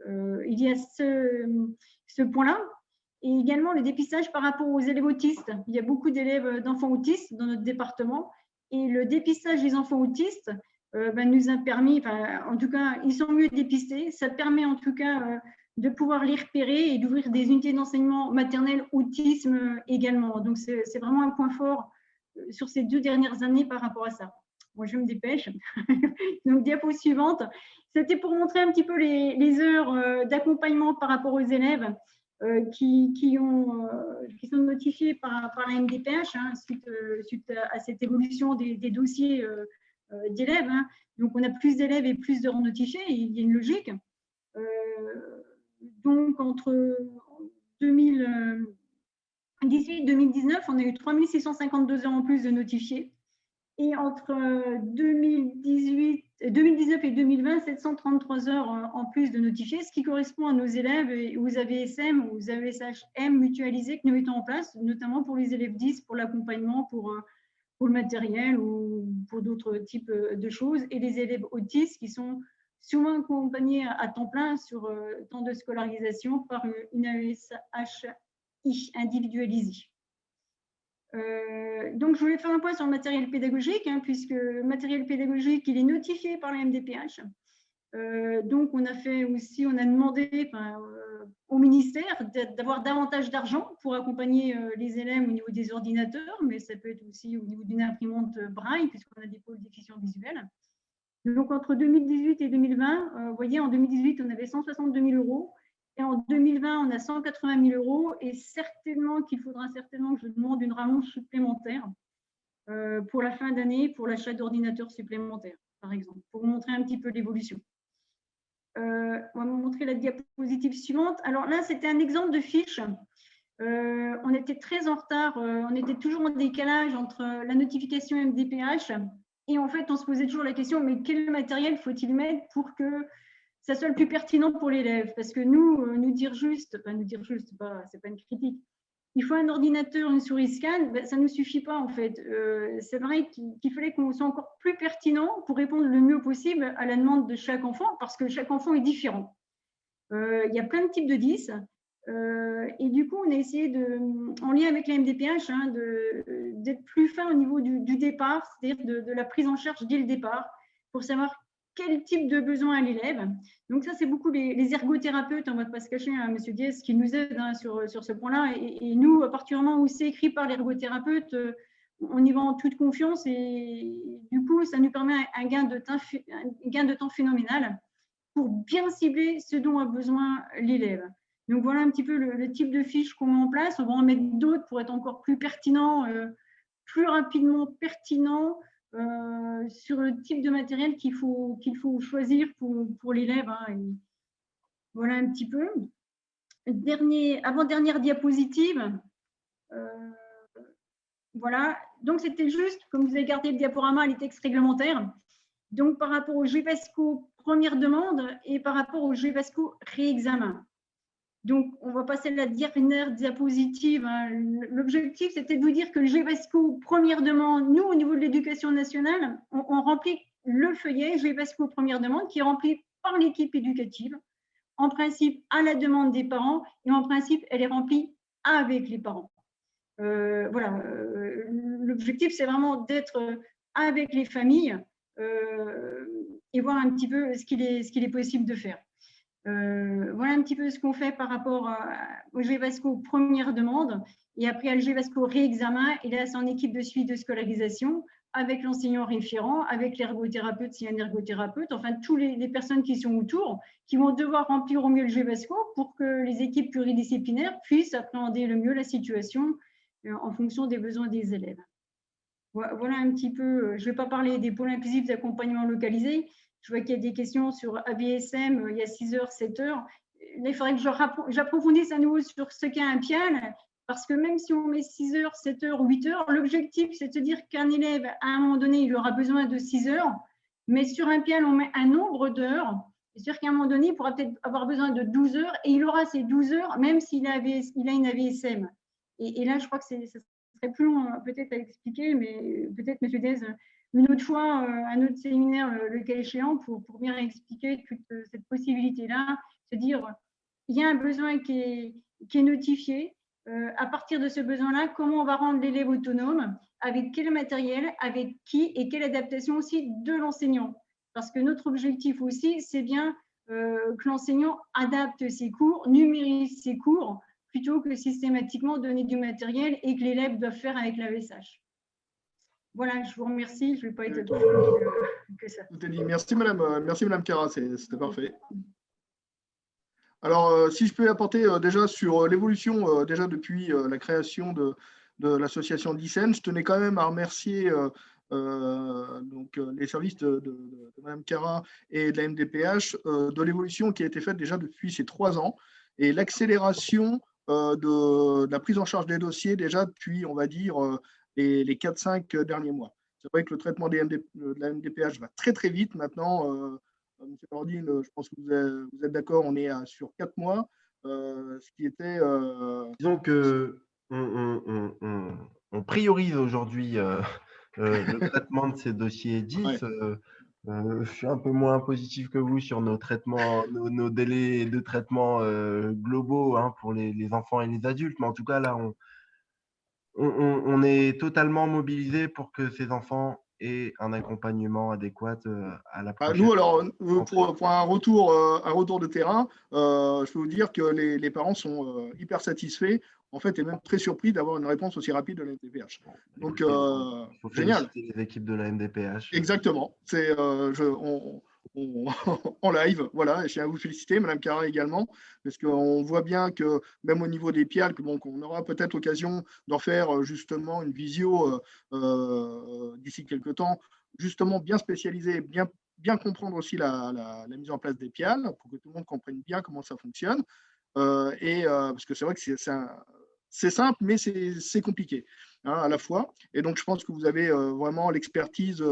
Il y a ce point-là. Et également le dépistage par rapport aux élèves autistes. Il y a beaucoup d'élèves d'enfants autistes dans notre département. Et le dépistage des enfants autistes nous a permis, en tout cas, ils sont mieux dépistés. Ça permet en tout cas de pouvoir les repérer et d'ouvrir des unités d'enseignement maternel autisme également. Donc, c'est vraiment un point fort sur ces 2 dernières années par rapport à ça. Bon, je me dépêche. Donc, diapo suivante. C'était pour montrer un petit peu les heures d'accompagnement par rapport aux élèves qui sont notifiés par la MDPH hein, suite à cette évolution des dossiers d'élèves. Hein. Donc, on a plus d'élèves et plus d'heures notifiées, il y a une logique. Donc, entre 2018 et 2019, on a eu 3652 heures en plus de notifiés. Et entre 2019 et 2020, 733 heures en plus de notifiés, ce qui correspond à nos élèves et aux AVSM ou aux AVSHM mutualisés que nous mettons en place, notamment pour les élèves 10, pour l'accompagnement, pour le matériel ou pour d'autres types de choses, et les élèves autistes qui sont souvent accompagnés à temps plein sur temps de scolarisation par une AVSHI individualisée. Donc, je voulais faire un point sur le matériel pédagogique, hein, puisque le matériel pédagogique, il est notifié par la MDPH. Donc, on a demandé au ministère d'avoir davantage d'argent pour accompagner les élèves au niveau des ordinateurs, mais ça peut être aussi au niveau d'une imprimante braille, puisqu'on a des pôles déficients visuels. Donc, entre 2018 et 2020, vous voyez, en 2018, on avait 162 000 euros. Et en 2020, on a 180 000 euros. Et certainement qu'il faudra que je demande une rallonge supplémentaire pour la fin d'année, pour l'achat d'ordinateurs supplémentaires, par exemple, pour vous montrer un petit peu l'évolution. On va vous montrer la diapositive suivante. Alors là, c'était un exemple de fiche. On était très en retard. On était toujours en décalage entre la notification MDPH et en fait, on se posait toujours la question, mais quel matériel faut-il mettre pour que ça soit le plus pertinent pour l'élève? Parce que nous dire juste, c'est pas une critique. Il faut un ordinateur, une souris scan, ça ne nous suffit pas en fait. C'est vrai qu'il fallait qu'on soit encore plus pertinent pour répondre le mieux possible à la demande de chaque enfant, parce que chaque enfant est différent. Il y a plein de types de 10. Et du coup, on a essayé, en lien avec la MDPH, d'être plus fin au niveau du départ, c'est-à-dire de la prise en charge dès le départ, pour savoir quel type de besoin a l'élève. Donc ça, c'est beaucoup les ergothérapeutes, on ne va pas se cacher, hein, Monsieur Diaz, qui nous aident sur ce point-là. Et nous, à partir du moment où c'est écrit par l'ergothérapeute, on y va en toute confiance et du coup, ça nous permet un gain de temps phénoménal pour bien cibler ce dont a besoin l'élève. Donc voilà un petit peu le type de fiche qu'on met en place. On va en mettre d'autres pour être encore plus pertinent, plus rapidement pertinent sur le type de matériel qu'il faut choisir pour l'élève. Hein. Voilà un petit peu. Avant-dernière diapositive. Voilà. Donc c'était juste, comme vous avez gardé le diaporama, les textes réglementaires. Donc par rapport au GEVASCO première demande et par rapport au GEVASCO réexamen. Donc, on va passer à la dernière diapositive. L'objectif, c'était de vous dire que le GEVASCO première demande, nous, au niveau de l'éducation nationale, on remplit le feuillet GEVASCO première demande qui est rempli par l'équipe éducative. En principe, à la demande des parents et en principe, elle est remplie avec les parents. Voilà. L'objectif, c'est vraiment d'être avec les familles et voir un petit peu ce qu'il est possible de faire. Voilà un petit peu ce qu'on fait par rapport au GEVASCO première demande et après à le GEVASCO réexamen. Et là, c'est en équipe de suivi de scolarisation avec l'enseignant référent, avec l'ergothérapeute s'il y a un ergothérapeute, enfin, toutes les personnes qui sont autour, qui vont devoir remplir au mieux le GEVASCO pour que les équipes pluridisciplinaires puissent appréhender le mieux la situation en fonction des besoins des élèves. Voilà un petit peu, je ne vais pas parler des pôles inclusifs d'accompagnement localisé. Je vois qu'il y a des questions sur ABSM, il y a 6 heures, 7 heures. Là, il faudrait que j'approfondisse à nouveau sur ce qu'est un PIAL, parce que même si on met 6 heures, 7 heures, 8 heures, l'objectif, c'est de se dire qu'un élève, à un moment donné, il aura besoin de 6 heures, mais sur un PIAL, on met un nombre d'heures. C'est sûr qu'à un moment donné, il pourra peut-être avoir besoin de 12 heures, et il aura ces 12 heures, même s'il a une ABSM. Et là, je crois que ça serait plus long peut-être à expliquer, mais peut-être, M. Dez, une autre fois, un autre séminaire, le cas échéant, pour bien expliquer toute cette possibilité-là, se dire, il y a un besoin qui est notifié. À partir de ce besoin-là, comment on va rendre l'élève autonome, avec quel matériel, avec qui et quelle adaptation aussi de l'enseignant. Parce que notre objectif aussi, c'est bien que l'enseignant adapte ses cours, numérise ses cours, plutôt que systématiquement donner du matériel et que l'élève doit faire avec l'AESH. Voilà, je vous remercie. Je ne vais pas être plus que ça. Merci, Madame Cara, c'était parfait. Alors, si je peux apporter déjà sur l'évolution, déjà depuis la création de l'association DICEN, je tenais quand même à remercier donc, les services de Madame Cara et de la MDPH de l'évolution qui a été faite déjà depuis ces 3 ans et l'accélération de la prise en charge des dossiers déjà depuis, on va dire, les 4-5 derniers mois. C'est vrai que le traitement de la MDPH va très très vite maintenant. Monsieur Nordine, je pense que vous êtes d'accord, on est sur 4 mois, ce qui était… Disons qu'on priorise aujourd'hui le traitement de ces dossiers 10. Ouais. Je suis un peu moins positif que vous sur nos traitements, nos délais de traitement globaux pour les enfants et les adultes, mais en tout cas là, on est totalement mobilisé pour que ces enfants et un accompagnement adéquat à la prochaine. Nous, alors, pour un retour de terrain, je peux vous dire que les parents sont hyper satisfaits, en fait, et même très surpris d'avoir une réponse aussi rapide de la MDPH. Donc, il faut génial. féliciter les équipes de la MDPH. Exactement. En live, voilà, et je tiens à vous féliciter, Madame Carra également, parce qu'on voit bien que même au niveau des PIAL, qu'on aura peut-être l'occasion d'en faire justement une visio d'ici quelques temps, justement bien spécialisée, bien comprendre aussi la mise en place des PIAL, pour que tout le monde comprenne bien comment ça fonctionne, parce que c'est vrai que c'est simple, mais c'est compliqué à la fois. Et donc, je pense que vous avez vraiment l'expertise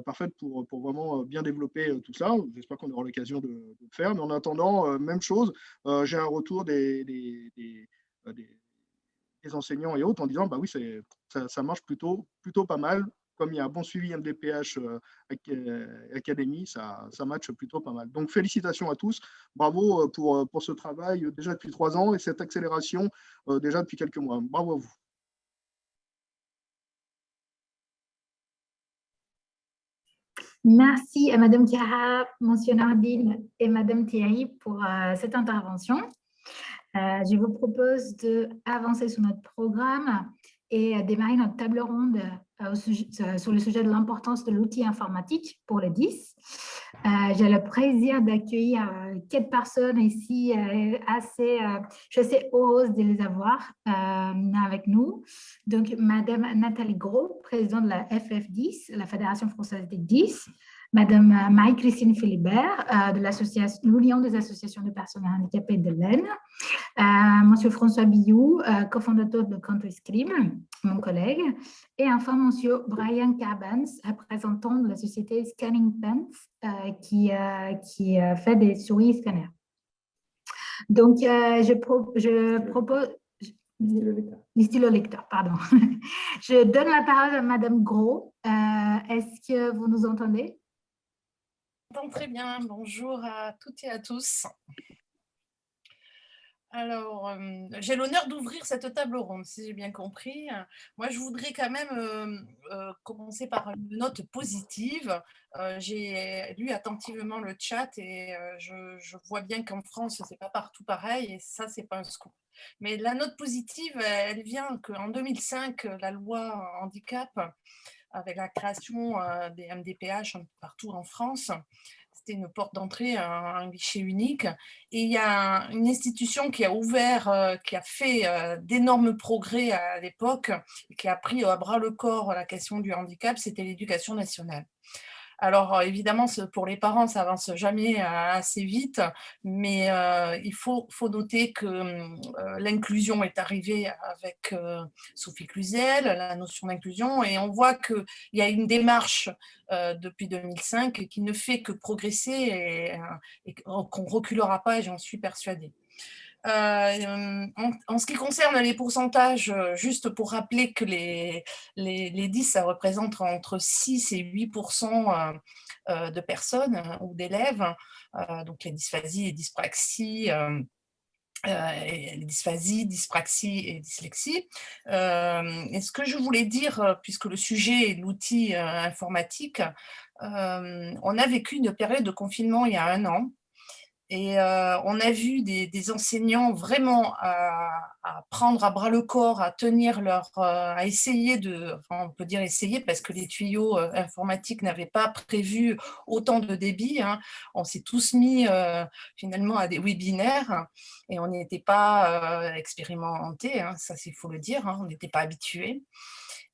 parfaite pour vraiment bien développer tout ça. J'espère qu'on aura l'occasion de le faire. Mais en attendant, même chose, j'ai un retour des enseignants et autres en disant, bah oui, ça marche plutôt pas mal. Comme il y a un bon suivi MDPH Academy, ça matche plutôt pas mal. Donc, félicitations à tous. Bravo pour ce travail déjà depuis 3 ans et cette accélération déjà depuis quelques mois. Bravo à vous. Merci à Madame Chiara, Monsieur Nordine et Madame Thierry pour cette intervention. Je vous propose d'avancer sur notre programme et démarrer notre table ronde sur le sujet de l'importance de l'outil informatique pour les 10. J'ai le plaisir d'accueillir 4 personnes ici, je suis assez heureuse de les avoir avec nous. Donc, Madame Nathalie Gros, présidente de la FF10, la Fédération française des 10. Madame Marie-Christine Philibert, de l'Union des associations de personnes handicapées de l'Aisne. Monsieur François Billou, cofondateur de Country Scream, mon collègue. Et enfin, Monsieur Brian Carbans, représentant de la société Scanning Pens, qui fait des souris scanners. Donc, je propose... Les stylos-lecteurs, pardon. Je donne la parole à Madame Gros. Est-ce que vous nous entendez? Très bien, bonjour à toutes et à tous. Alors, j'ai l'honneur d'ouvrir cette table ronde, si j'ai bien compris. Moi, je voudrais quand même commencer par une note positive. J'ai lu attentivement le chat et je vois bien qu'en France, ce n'est pas partout pareil et ça, ce n'est pas un scoop. Mais la note positive, elle vient qu'en 2005, la loi handicap, avec la création des MDPH partout en France, c'était une porte d'entrée, un guichet unique. Et il y a une institution qui a ouvert, qui a fait d'énormes progrès à l'époque, qui a pris à bras le corps la question du handicap, c'était l'Éducation nationale. Alors, évidemment, pour les parents, ça avance jamais assez vite, mais il faut noter que l'inclusion est arrivée avec Sophie Cluzel, la notion d'inclusion, et on voit qu'il y a une démarche depuis 2005 qui ne fait que progresser et qu'on ne reculera pas, et j'en suis persuadée. En ce qui concerne les pourcentages, juste pour rappeler que les 10, ça représente entre 6 et 8% de personnes ou d'élèves, donc les dysphasies et dyspraxies, les dysphasies, dyspraxie et dyslexie. Et ce que je voulais dire, puisque le sujet est l'outil informatique, on a vécu une période de confinement il y a 1 an. Et on a vu des enseignants vraiment à prendre à bras le corps, à tenir à essayer enfin on peut dire essayer parce que les tuyaux informatiques n'avaient pas prévu autant de débit. Hein. On s'est tous mis finalement à des webinaires et on n'était pas expérimentés, hein, ça il faut le dire, hein, on n'était pas habitués.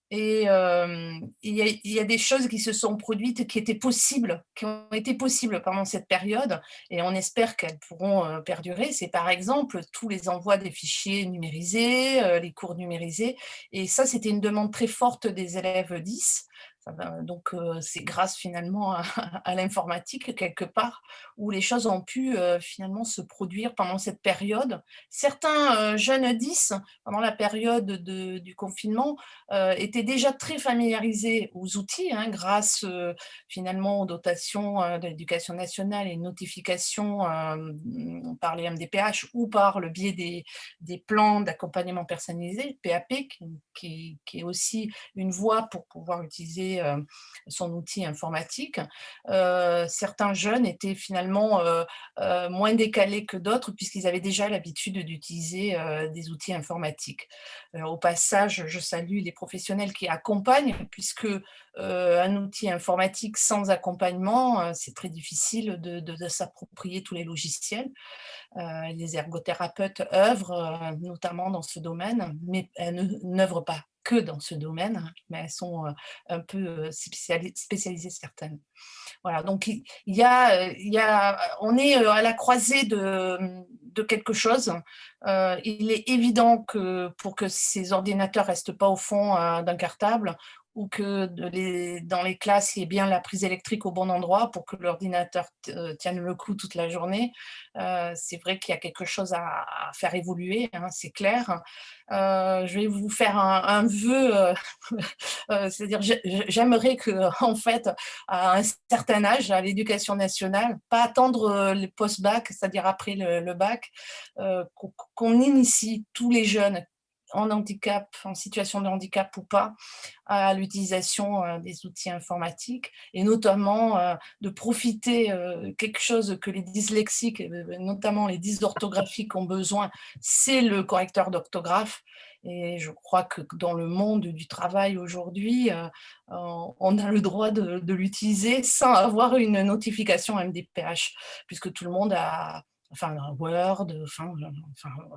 Et il y a des choses qui se sont produites qui ont été possibles pendant cette période et on espère qu'elles pourront perdurer. C'est par exemple tous les envois des fichiers numérisés, les cours numérisés. Et ça, c'était une demande très forte des élèves 10. Donc, c'est grâce finalement à l'informatique, quelque part, où les choses ont pu finalement se produire pendant cette période. Certains jeunes 10, pendant la période du confinement, étaient déjà très familiarisés aux outils, hein, grâce finalement aux dotations de l'Éducation nationale et notifications par les MDPH ou par le biais des plans d'accompagnement personnalisé, PAP, qui est aussi une voie pour pouvoir utiliser utiliser son outil informatique. Certains jeunes étaient finalement moins décalés que d'autres puisqu'ils avaient déjà l'habitude d'utiliser des outils informatiques. Au passage, je salue les professionnels qui accompagnent puisque un outil informatique sans accompagnement, c'est très difficile de s'approprier tous les logiciels. Les ergothérapeutes œuvrent notamment dans ce domaine, mais elles n'œuvrent pas que dans ce domaine, mais elles sont un peu spécialisées certaines. Voilà, donc on est à la croisée de quelque chose. Il est évident que pour que ces ordinateurs ne restent pas au fond d'un cartable, ou que dans les classes, il y ait bien la prise électrique au bon endroit pour que l'ordinateur tienne le coup toute la journée. C'est vrai qu'il y a quelque chose à faire évoluer, hein, c'est clair. Je vais vous faire un vœu, c'est-à-dire j'aimerais que, en fait, à un certain âge, à l'éducation nationale, pas attendre le post-bac, c'est-à-dire après le bac, qu'on initie tous les jeunes en handicap, en situation de handicap ou pas, à l'utilisation des outils informatiques et notamment de profiter quelque chose que les dyslexiques, notamment les dysorthographiques ont besoin, c'est le correcteur d'orthographe. Et je crois que dans le monde du travail aujourd'hui, on a le droit de l'utiliser sans avoir une notification MDPH, puisque tout le monde a Word,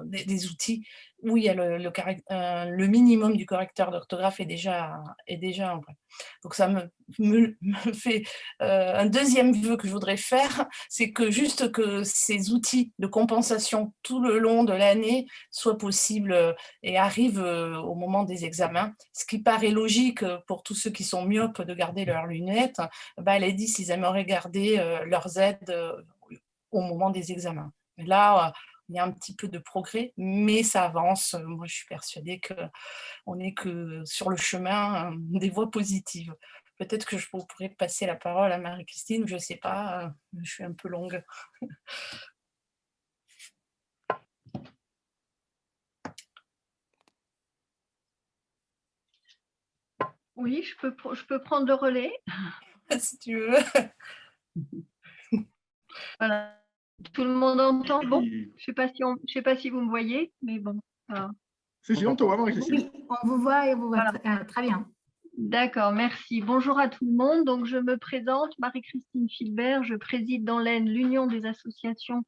des outils où il y a le minimum du correcteur d'orthographe est déjà en vrai. Donc ça me fait un deuxième vœu que je voudrais faire, c'est que juste que ces outils de compensation tout le long de l'année soient possibles et arrivent au moment des examens. Ce qui paraît logique pour tous ceux qui sont myopes de garder leurs lunettes, elle a dit s'ils aimeraient garder leurs aides au moment des examens. Là, il y a un petit peu de progrès, mais ça avance. Moi, je suis persuadée qu'on n'est que sur le chemin des voies positives. Peut-être que je pourrais passer la parole à Marie-Christine, je ne sais pas, je suis un peu longue. Oui, je peux prendre le relais. Si tu veux. Voilà. Tout le monde entend? Bon, je ne sais pas si vous me voyez, mais bon. Si, on te voit, Marie-Christine. Oui, on vous voit et on vous voit très bien. D'accord, merci. Bonjour à tout le monde. Donc, je me présente, Marie-Christine Filbert. Je préside dans l'Aisne l'Union des associations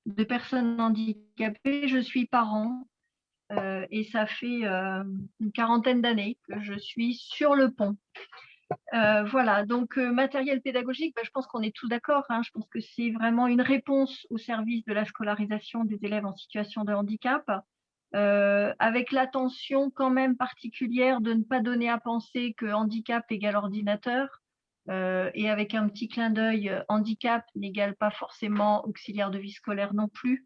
de personnes handicapées. Je suis parent et ça fait une quarantaine d'années que je suis sur le pont. Voilà, donc matériel pédagogique, je pense qu'on est tous d'accord, hein, je pense que c'est vraiment une réponse au service de la scolarisation des élèves en situation de handicap, avec l'attention quand même particulière de ne pas donner à penser que handicap égale ordinateur, et avec un petit clin d'œil, handicap n'égale pas forcément auxiliaire de vie scolaire non plus.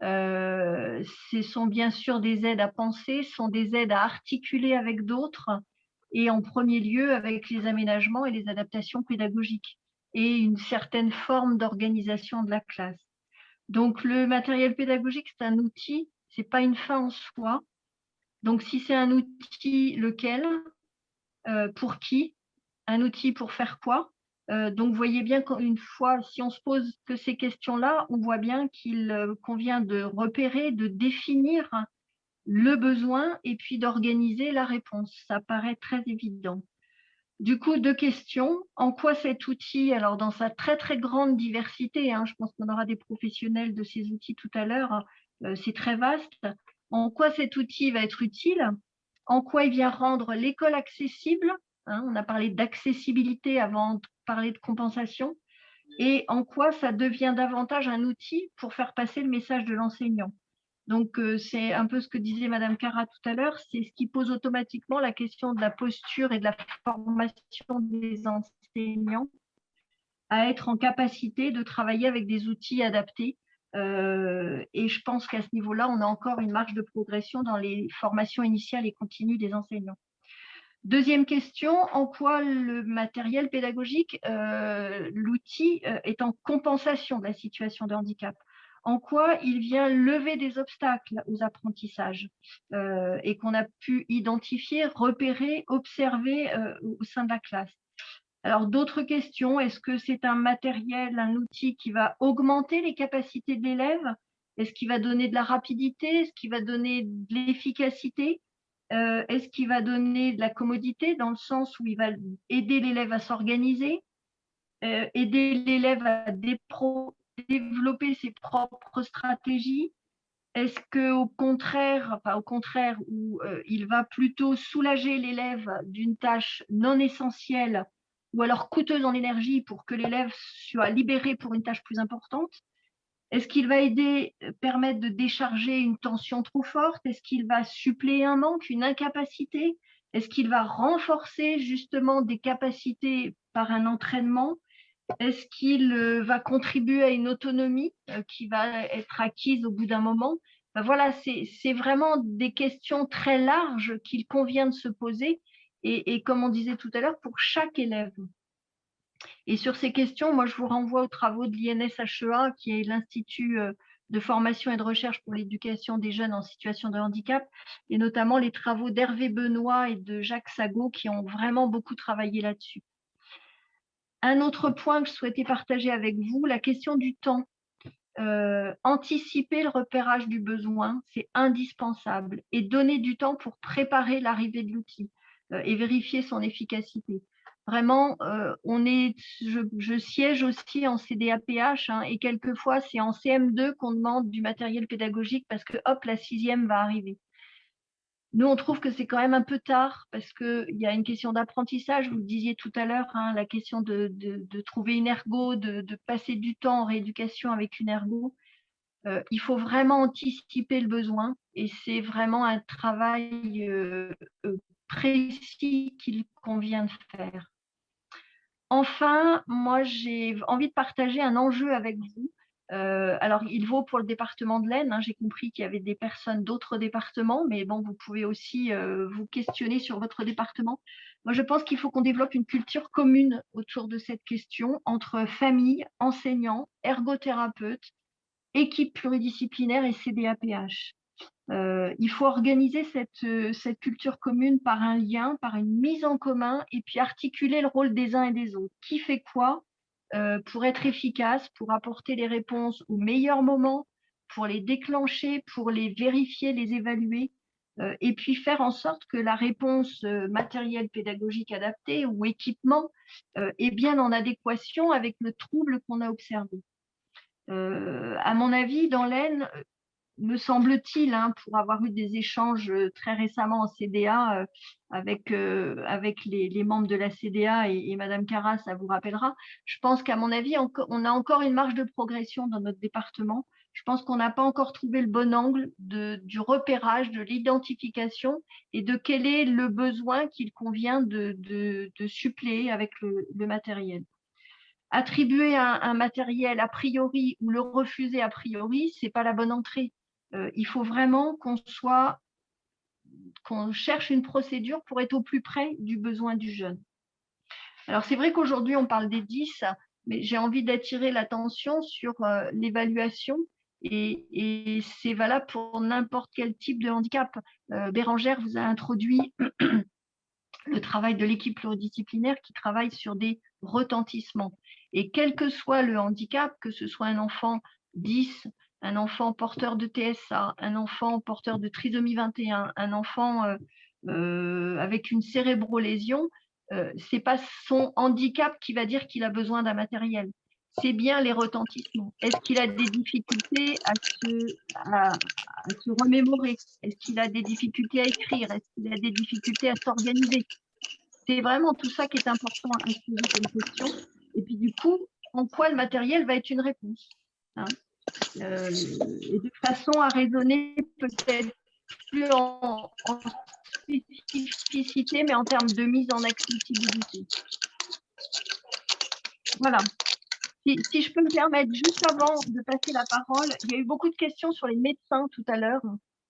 Ce sont bien sûr des aides à penser, ce sont des aides à articuler avec d'autres, et en premier lieu avec les aménagements et les adaptations pédagogiques et une certaine forme d'organisation de la classe. Donc le matériel pédagogique, c'est un outil, c'est pas une fin en soi. Donc si c'est un outil, lequel, pour qui, un outil pour faire quoi? Donc vous voyez bien qu'une fois, si on se pose que ces questions-là, on voit bien qu'il convient de repérer, de définir le besoin et puis d'organiser la réponse. Ça paraît très évident. Du coup, deux questions. En quoi cet outil, alors dans sa très très grande diversité, hein, je pense qu'on aura des professionnels de ces outils tout à l'heure, c'est très vaste. En quoi cet outil va être utile? En quoi il vient rendre l'école accessible, hein, on a parlé d'accessibilité avant de parler de compensation. Et en quoi ça devient davantage un outil pour faire passer le message de l'enseignant. Donc, c'est un peu ce que disait Madame Cara tout à l'heure, c'est ce qui pose automatiquement la question de la posture et de la formation des enseignants à être en capacité de travailler avec des outils adaptés. Et je pense qu'à ce niveau-là, on a encore une marge de progression dans les formations initiales et continues des enseignants. Deuxième question, en quoi le matériel pédagogique, l'outil, est en compensation de la situation de handicap? en quoi il vient lever des obstacles aux apprentissages et qu'on a pu identifier, repérer, observer au sein de la classe. Alors, d'autres questions, est-ce que c'est un matériel, un outil qui va augmenter les capacités de l'élève? Est-ce qu'il va donner de la rapidité? Est-ce qu'il va donner de l'efficacité? Est-ce qu'il va donner de la commodité dans le sens où il va aider l'élève à s'organiser, aider l'élève à développer ses propres stratégies? Est-ce qu'au contraire, où il va plutôt soulager l'élève d'une tâche non essentielle ou alors coûteuse en énergie pour que l'élève soit libéré pour une tâche plus importante? Est-ce qu'il va permettre de décharger une tension trop forte? Est-ce qu'il va suppléer un manque, une incapacité? Est-ce qu'il va renforcer justement des capacités par un entraînement? Est-ce qu'il va contribuer à une autonomie qui va être acquise au bout d'un moment? Voilà, c'est vraiment des questions très larges qu'il convient de se poser et comme on disait tout à l'heure, pour chaque élève. Et sur ces questions, moi, je vous renvoie aux travaux de l'INSHEA, qui est l'Institut de formation et de recherche pour l'éducation des jeunes en situation de handicap, et notamment les travaux d'Hervé Benoît et de Jacques Sagot, qui ont vraiment beaucoup travaillé là-dessus. Un autre point que je souhaitais partager avec vous, la question du temps. Anticiper le repérage du besoin, c'est indispensable, et donner du temps pour préparer l'arrivée de l'outil et vérifier son efficacité. Vraiment, je siège aussi en CDAPH et quelquefois c'est en CM2 qu'on demande du matériel pédagogique parce que hop, la 6e va arriver. Nous, on trouve que c'est quand même un peu tard parce qu'il y a une question d'apprentissage, vous le disiez tout à l'heure, la question de trouver une ergo, de passer du temps en rééducation avec une ergo. Il faut vraiment anticiper le besoin et c'est vraiment un travail précis qu'il convient de faire. Enfin, moi, j'ai envie de partager un enjeu avec vous. Alors, il vaut pour le département de l'Aisne. J'ai compris qu'il y avait des personnes d'autres départements, mais bon, vous pouvez aussi vous questionner sur votre département. Moi, je pense qu'il faut qu'on développe une culture commune autour de cette question entre famille, enseignants, ergothérapeutes, équipe pluridisciplinaire et CDAPH. Il faut organiser cette culture commune par un lien, par une mise en commun et puis articuler le rôle des uns et des autres. Qui fait quoi pour être efficace, pour apporter les réponses au meilleur moment, pour les déclencher, pour les vérifier, les évaluer et puis faire en sorte que la réponse matérielle pédagogique adaptée ou équipement est bien en adéquation avec le trouble qu'on a observé. À mon avis, dans l'Aisne, me semble-t-il, pour avoir eu des échanges très récemment en CDA avec les membres de la CDA et Madame Carras, ça vous rappellera, je pense qu'à mon avis, on a encore une marge de progression dans notre département. Je pense qu'on n'a pas encore trouvé le bon angle du repérage, de l'identification et de quel est le besoin qu'il convient de suppléer avec le matériel. Attribuer un matériel a priori ou le refuser a priori, ce n'est pas la bonne entrée. Il faut vraiment qu'on cherche une procédure pour être au plus près du besoin du jeune. Alors, c'est vrai qu'aujourd'hui, on parle des 10, mais j'ai envie d'attirer l'attention sur l'évaluation et c'est valable pour n'importe quel type de handicap. Bérangère vous a introduit le travail de l'équipe pluridisciplinaire qui travaille sur des retentissements. Et quel que soit le handicap, que ce soit un enfant 10, un enfant porteur de TSA, un enfant porteur de trisomie 21, un enfant avec une cérébrolésion, ce n'est pas son handicap qui va dire qu'il a besoin d'un matériel. C'est bien les retentissements. Est-ce qu'il a des difficultés à se remémorer? Est-ce qu'il a des difficultés à écrire? Est-ce qu'il a des difficultés à s'organiser? C'est vraiment tout ça qui est important à se poser comme question. Et puis du coup, en quoi le matériel va être une réponse et de façon à raisonner peut-être plus en spécificité, mais en termes de mise en accessibilité. Voilà. Si je peux me permettre, juste avant de passer la parole, il y a eu beaucoup de questions sur les médecins tout à l'heure.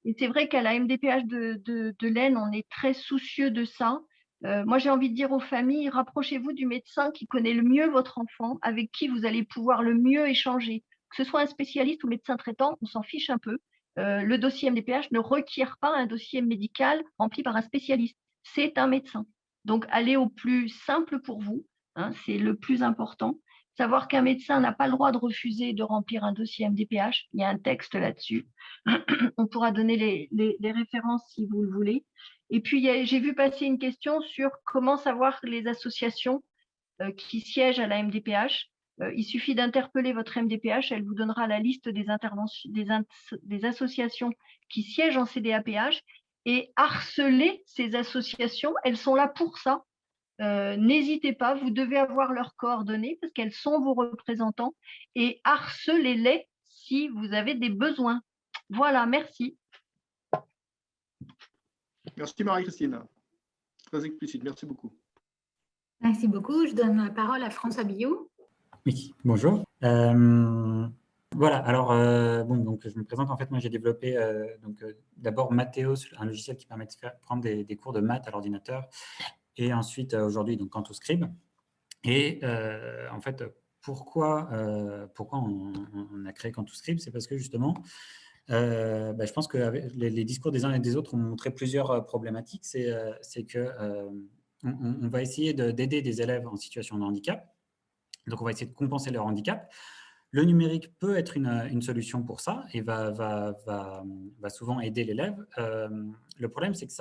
Et c'est vrai qu'à la MDPH de l'Aisne, on est très soucieux de ça. Moi, j'ai envie de dire aux familles, rapprochez-vous du médecin qui connaît le mieux votre enfant, avec qui vous allez pouvoir le mieux échanger que ce soit un spécialiste ou médecin traitant, on s'en fiche un peu. Le dossier MDPH ne requiert pas un dossier médical rempli par un spécialiste. C'est un médecin. Donc, allez au plus simple pour vous, hein, c'est le plus important. Savoir qu'un médecin n'a pas le droit de refuser de remplir un dossier MDPH. Il y a un texte là-dessus. On pourra donner les références si vous le voulez. Et puis, j'ai vu passer une question sur comment savoir les associations qui siègent à la MDPH. Il suffit d'interpeller votre MDPH, elle vous donnera la liste des associations qui siègent en CDAPH et harceler ces associations, elles sont là pour ça. N'hésitez pas, vous devez avoir leurs coordonnées parce qu'elles sont vos représentants et harcelez-les si vous avez des besoins. Voilà, merci. Merci Marie-Christine. Très explicite, merci beaucoup. Merci beaucoup. Je donne la parole à François Billot. Oui, bonjour. Voilà, alors, bon, donc, je me présente. En fait, moi, j'ai développé d'abord Mathéos, un logiciel qui permet de prendre des cours de maths à l'ordinateur, et ensuite, aujourd'hui, donc CantoScribe. Et en fait, pourquoi on a créé CantoScribe? C'est parce que justement, je pense que les discours des uns et des autres ont montré plusieurs problématiques. C'est que on va essayer d'aider des élèves en situation de handicap. Donc, on va essayer de compenser leur handicap. Le numérique peut être une solution pour ça et va souvent aider l'élève. Le problème, c'est que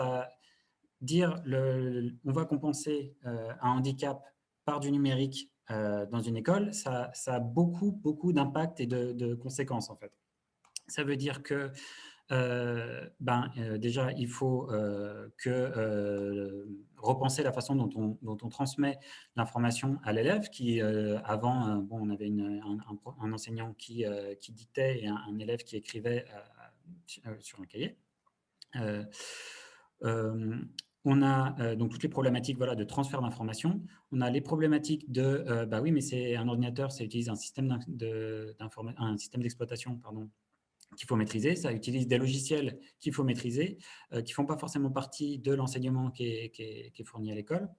on va compenser un handicap par du numérique dans une école, ça a beaucoup d'impact et de conséquences, en fait. Ça veut dire que déjà, il faut repenser la façon dont on transmet l'information à l'élève, qui avant, on avait un enseignant qui dictait et un élève qui écrivait sur un cahier. On a donc toutes les problématiques, voilà, de transfert d'informations. On a les problématiques de oui, mais c'est un ordinateur, ça utilise un système d'exploitation, pardon, qu'il faut maîtriser. Ça utilise des logiciels qu'il faut maîtriser, qui ne font pas forcément partie de l'enseignement qui est fourni à l'école.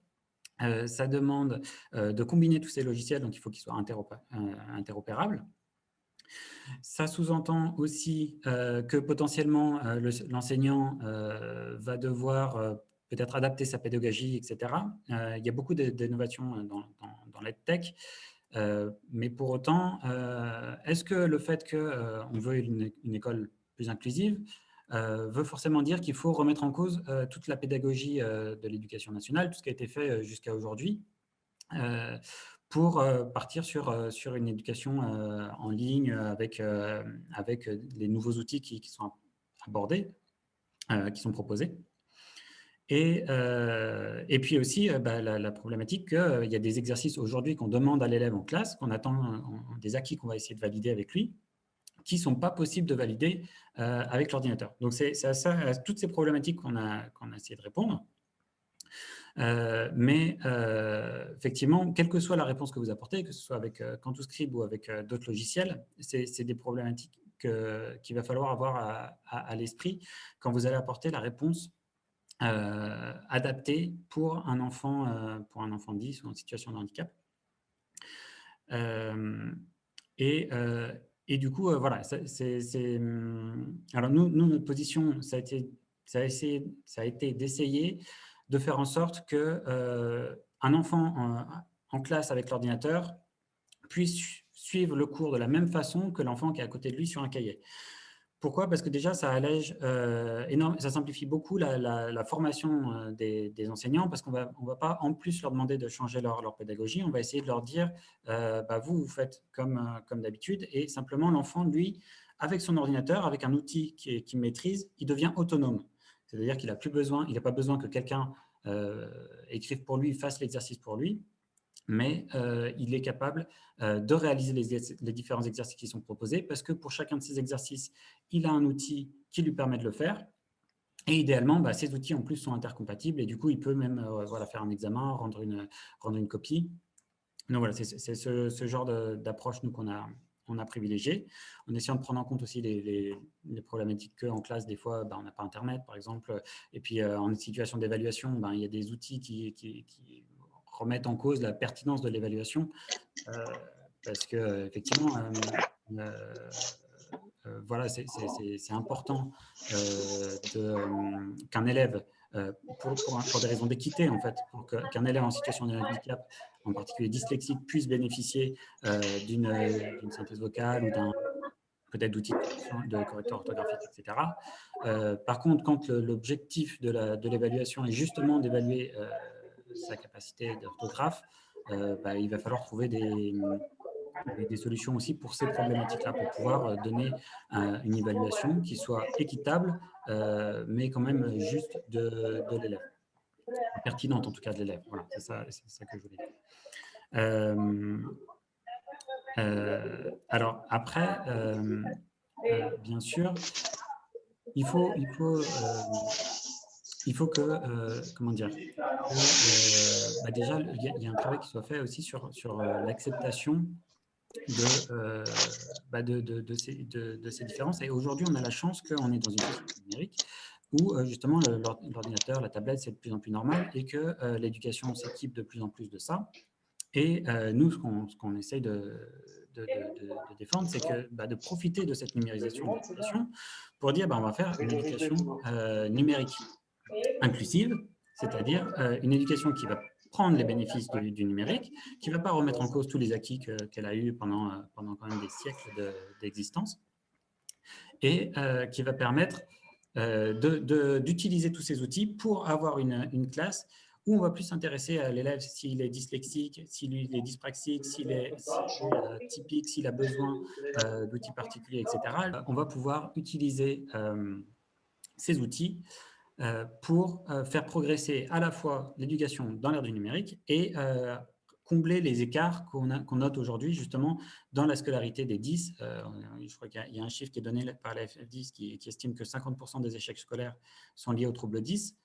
Ça demande de combiner tous ces logiciels, donc il faut qu'ils soient interopérables. Ça sous-entend aussi que potentiellement l'enseignant va devoir peut-être adapter sa pédagogie, etc. Il y a beaucoup d'innovations dans l'EdTech. Mais pour autant, est-ce que le fait qu'on veut une école plus inclusive veut forcément dire qu'il faut remettre en cause toute la pédagogie de l'éducation nationale, tout ce qui a été fait jusqu'à aujourd'hui, pour partir sur une éducation en ligne avec les nouveaux outils qui sont abordés, qui sont proposés. Et puis aussi la problématique qu'il y a des exercices aujourd'hui qu'on demande à l'élève en classe, qu'on attend des acquis qu'on va essayer de valider avec lui, qui ne sont pas possibles de valider avec l'ordinateur. Donc, c'est à toutes ces problématiques qu'on a essayé de répondre. Mais effectivement, quelle que soit la réponse que vous apportez, que ce soit avec CantoScribe ou avec d'autres logiciels, c'est des problématiques qu'il va falloir avoir à l'esprit quand vous allez apporter la réponse adapté pour un enfant 10 ou en situation de handicap. Et du coup, voilà, alors nous, notre position, ça a été d'essayer de faire en sorte qu'un enfant en classe avec l'ordinateur puisse suivre le cours de la même façon que l'enfant qui est à côté de lui sur un cahier. Pourquoi? Parce que déjà, ça allège ça simplifie beaucoup la formation des enseignants, parce qu'on va pas en plus leur demander de changer leur pédagogie. On va essayer de leur dire, vous faites comme d'habitude, et simplement l'enfant, lui, avec son ordinateur, avec un outil qu'il maîtrise, il devient autonome. C'est-à-dire qu'il n'a pas besoin que quelqu'un écrive pour lui, fasse l'exercice pour lui, mais il est capable de réaliser les différents exercices qui sont proposés, parce que pour chacun de ces exercices, il a un outil qui lui permet de le faire. Et idéalement, ces outils en plus sont intercompatibles, et du coup, il peut même faire un examen, rendre une copie. Donc voilà, c'est ce genre d'approche qu'on a privilégié, en essayant de prendre en compte aussi les problématiques qu'en classe, des fois, on n'a pas Internet, par exemple, et puis en situation d'évaluation, il y a des outils qui remettre en cause la pertinence de l'évaluation, parce que effectivement, voilà, c'est important qu'un élève, pour des raisons d'équité, en fait, pour qu'un élève en situation de handicap, en particulier dyslexique, puisse bénéficier d'une synthèse vocale ou peut-être d'outils de correcteur orthographique, etc. Par contre, quand l'objectif de l'évaluation est justement d'évaluer sa capacité d'orthographe, il va falloir trouver des solutions aussi pour ces problématiques-là, pour pouvoir donner une évaluation qui soit équitable, mais quand même juste de l'élève, pertinente en tout cas de l'élève. Voilà, c'est ça que je voulais dire. Alors après, bien sûr, il faut que, comment dire, déjà, il y a un travail qui soit fait aussi sur l'acceptation de ces différences. Et aujourd'hui, on a la chance qu'on est dans une société numérique où justement l'ordinateur, la tablette, c'est de plus en plus normal et que l'éducation s'équipe de plus en plus de ça. Et nous, ce qu'on essaye de défendre, c'est de profiter de cette numérisation de l'éducation pour dire on va faire une éducation numérique inclusive, c'est-à-dire une éducation qui va prendre les bénéfices du numérique, qui ne va pas remettre en cause tous les acquis qu'elle a eus pendant quand même des siècles d'existence, et qui va permettre d'utiliser tous ces outils pour avoir une classe où on va plus s'intéresser à l'élève s'il est dyslexique, s'il est dyspraxique, s'il est typique, s'il a besoin d'outils particuliers, etc. On va pouvoir utiliser ces outils pour faire progresser à la fois l'éducation dans l'ère du numérique et combler les écarts qu'on note aujourd'hui justement dans la scolarité des 10. Je crois qu'il y a un chiffre qui est donné par la FF10 qui estime que 50% des échecs scolaires sont liés aux troubles 10.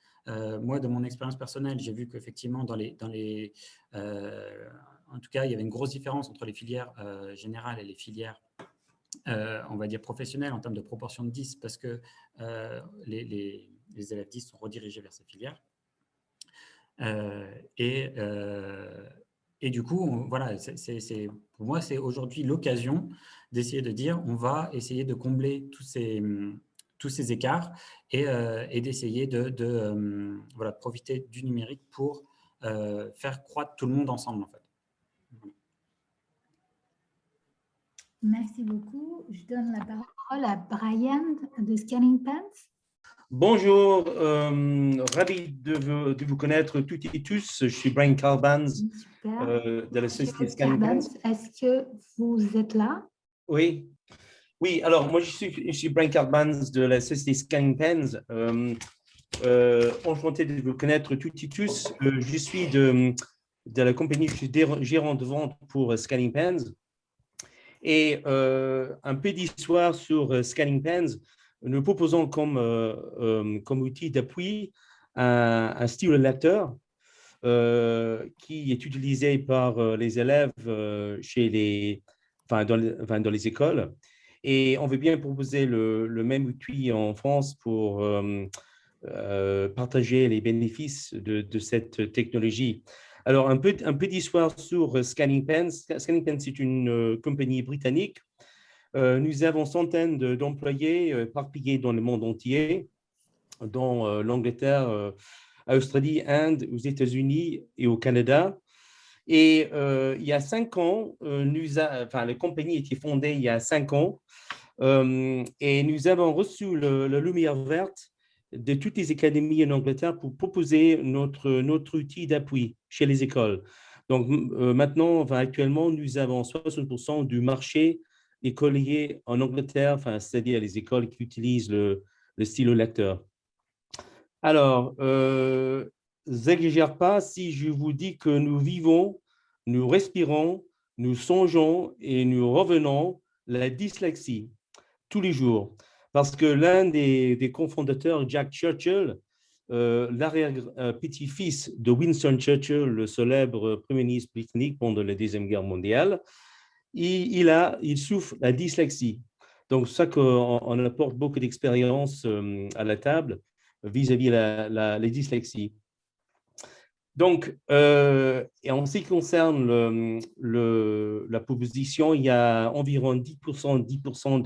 Moi, de mon expérience personnelle, j'ai vu qu'effectivement, en tout cas, il y avait une grosse différence entre les filières générales et les filières on va dire professionnelles en termes de proportion de 10 parce que les élèves 10 sont redirigés vers ces filières. Et du coup, voilà, pour moi, c'est aujourd'hui l'occasion d'essayer de dire on va essayer de combler tous ces écarts et d'essayer de profiter du numérique pour faire croître tout le monde ensemble, en fait. Merci beaucoup. Je donne la parole à Brian de Scanning Pens. Bonjour, ravi de vous connaître toutes et tous. Je suis Brian Carbans de la société Scanning Pens. Est-ce que vous êtes là? Oui. Oui, alors moi je suis Brian Carbans de la société Scanning Pens. Enchanté de vous connaître toutes et tous. Je suis de la compagnie, je suis gérant de vente pour Scanning Pens. Et un peu d'histoire sur Scanning Pens. Nous proposons comme outil d'appui un stylo lecteur qui est utilisé par les élèves dans les écoles. Et on veut bien proposer le même outil en France pour partager les bénéfices de cette technologie. Alors, un peu d'histoire sur Scanning Pens. Scanning Pens, c'est une compagnie britannique. Nous avons centaines d'employés éparpillés dans le monde entier, dans l'Angleterre, Australie, Inde, aux États-Unis et au Canada. Et il y a 5 ans, la compagnie a été fondée il y a 5 ans et nous avons reçu la lumière verte de toutes les académies en Angleterre pour proposer notre outil d'appui chez les écoles. Donc maintenant, actuellement, nous avons 60% du marché écolier en Angleterre, c'est-à-dire les écoles qui utilisent le stylo lecteur. Alors, n'exagère pas si je vous dis que nous vivons, nous respirons, nous songeons et nous revenons la dyslexie tous les jours. Parce que l'un des cofondateurs, Jack Churchill, l'arrière-petit-fils de Winston Churchill, le célèbre Premier ministre britannique pendant la Deuxième Guerre mondiale, il souffre de la dyslexie. Donc, c'est ça qu'on apporte beaucoup d'expérience à la table vis-à-vis la dyslexie. Donc, et en ce qui concerne la proposition, il y a environ 10%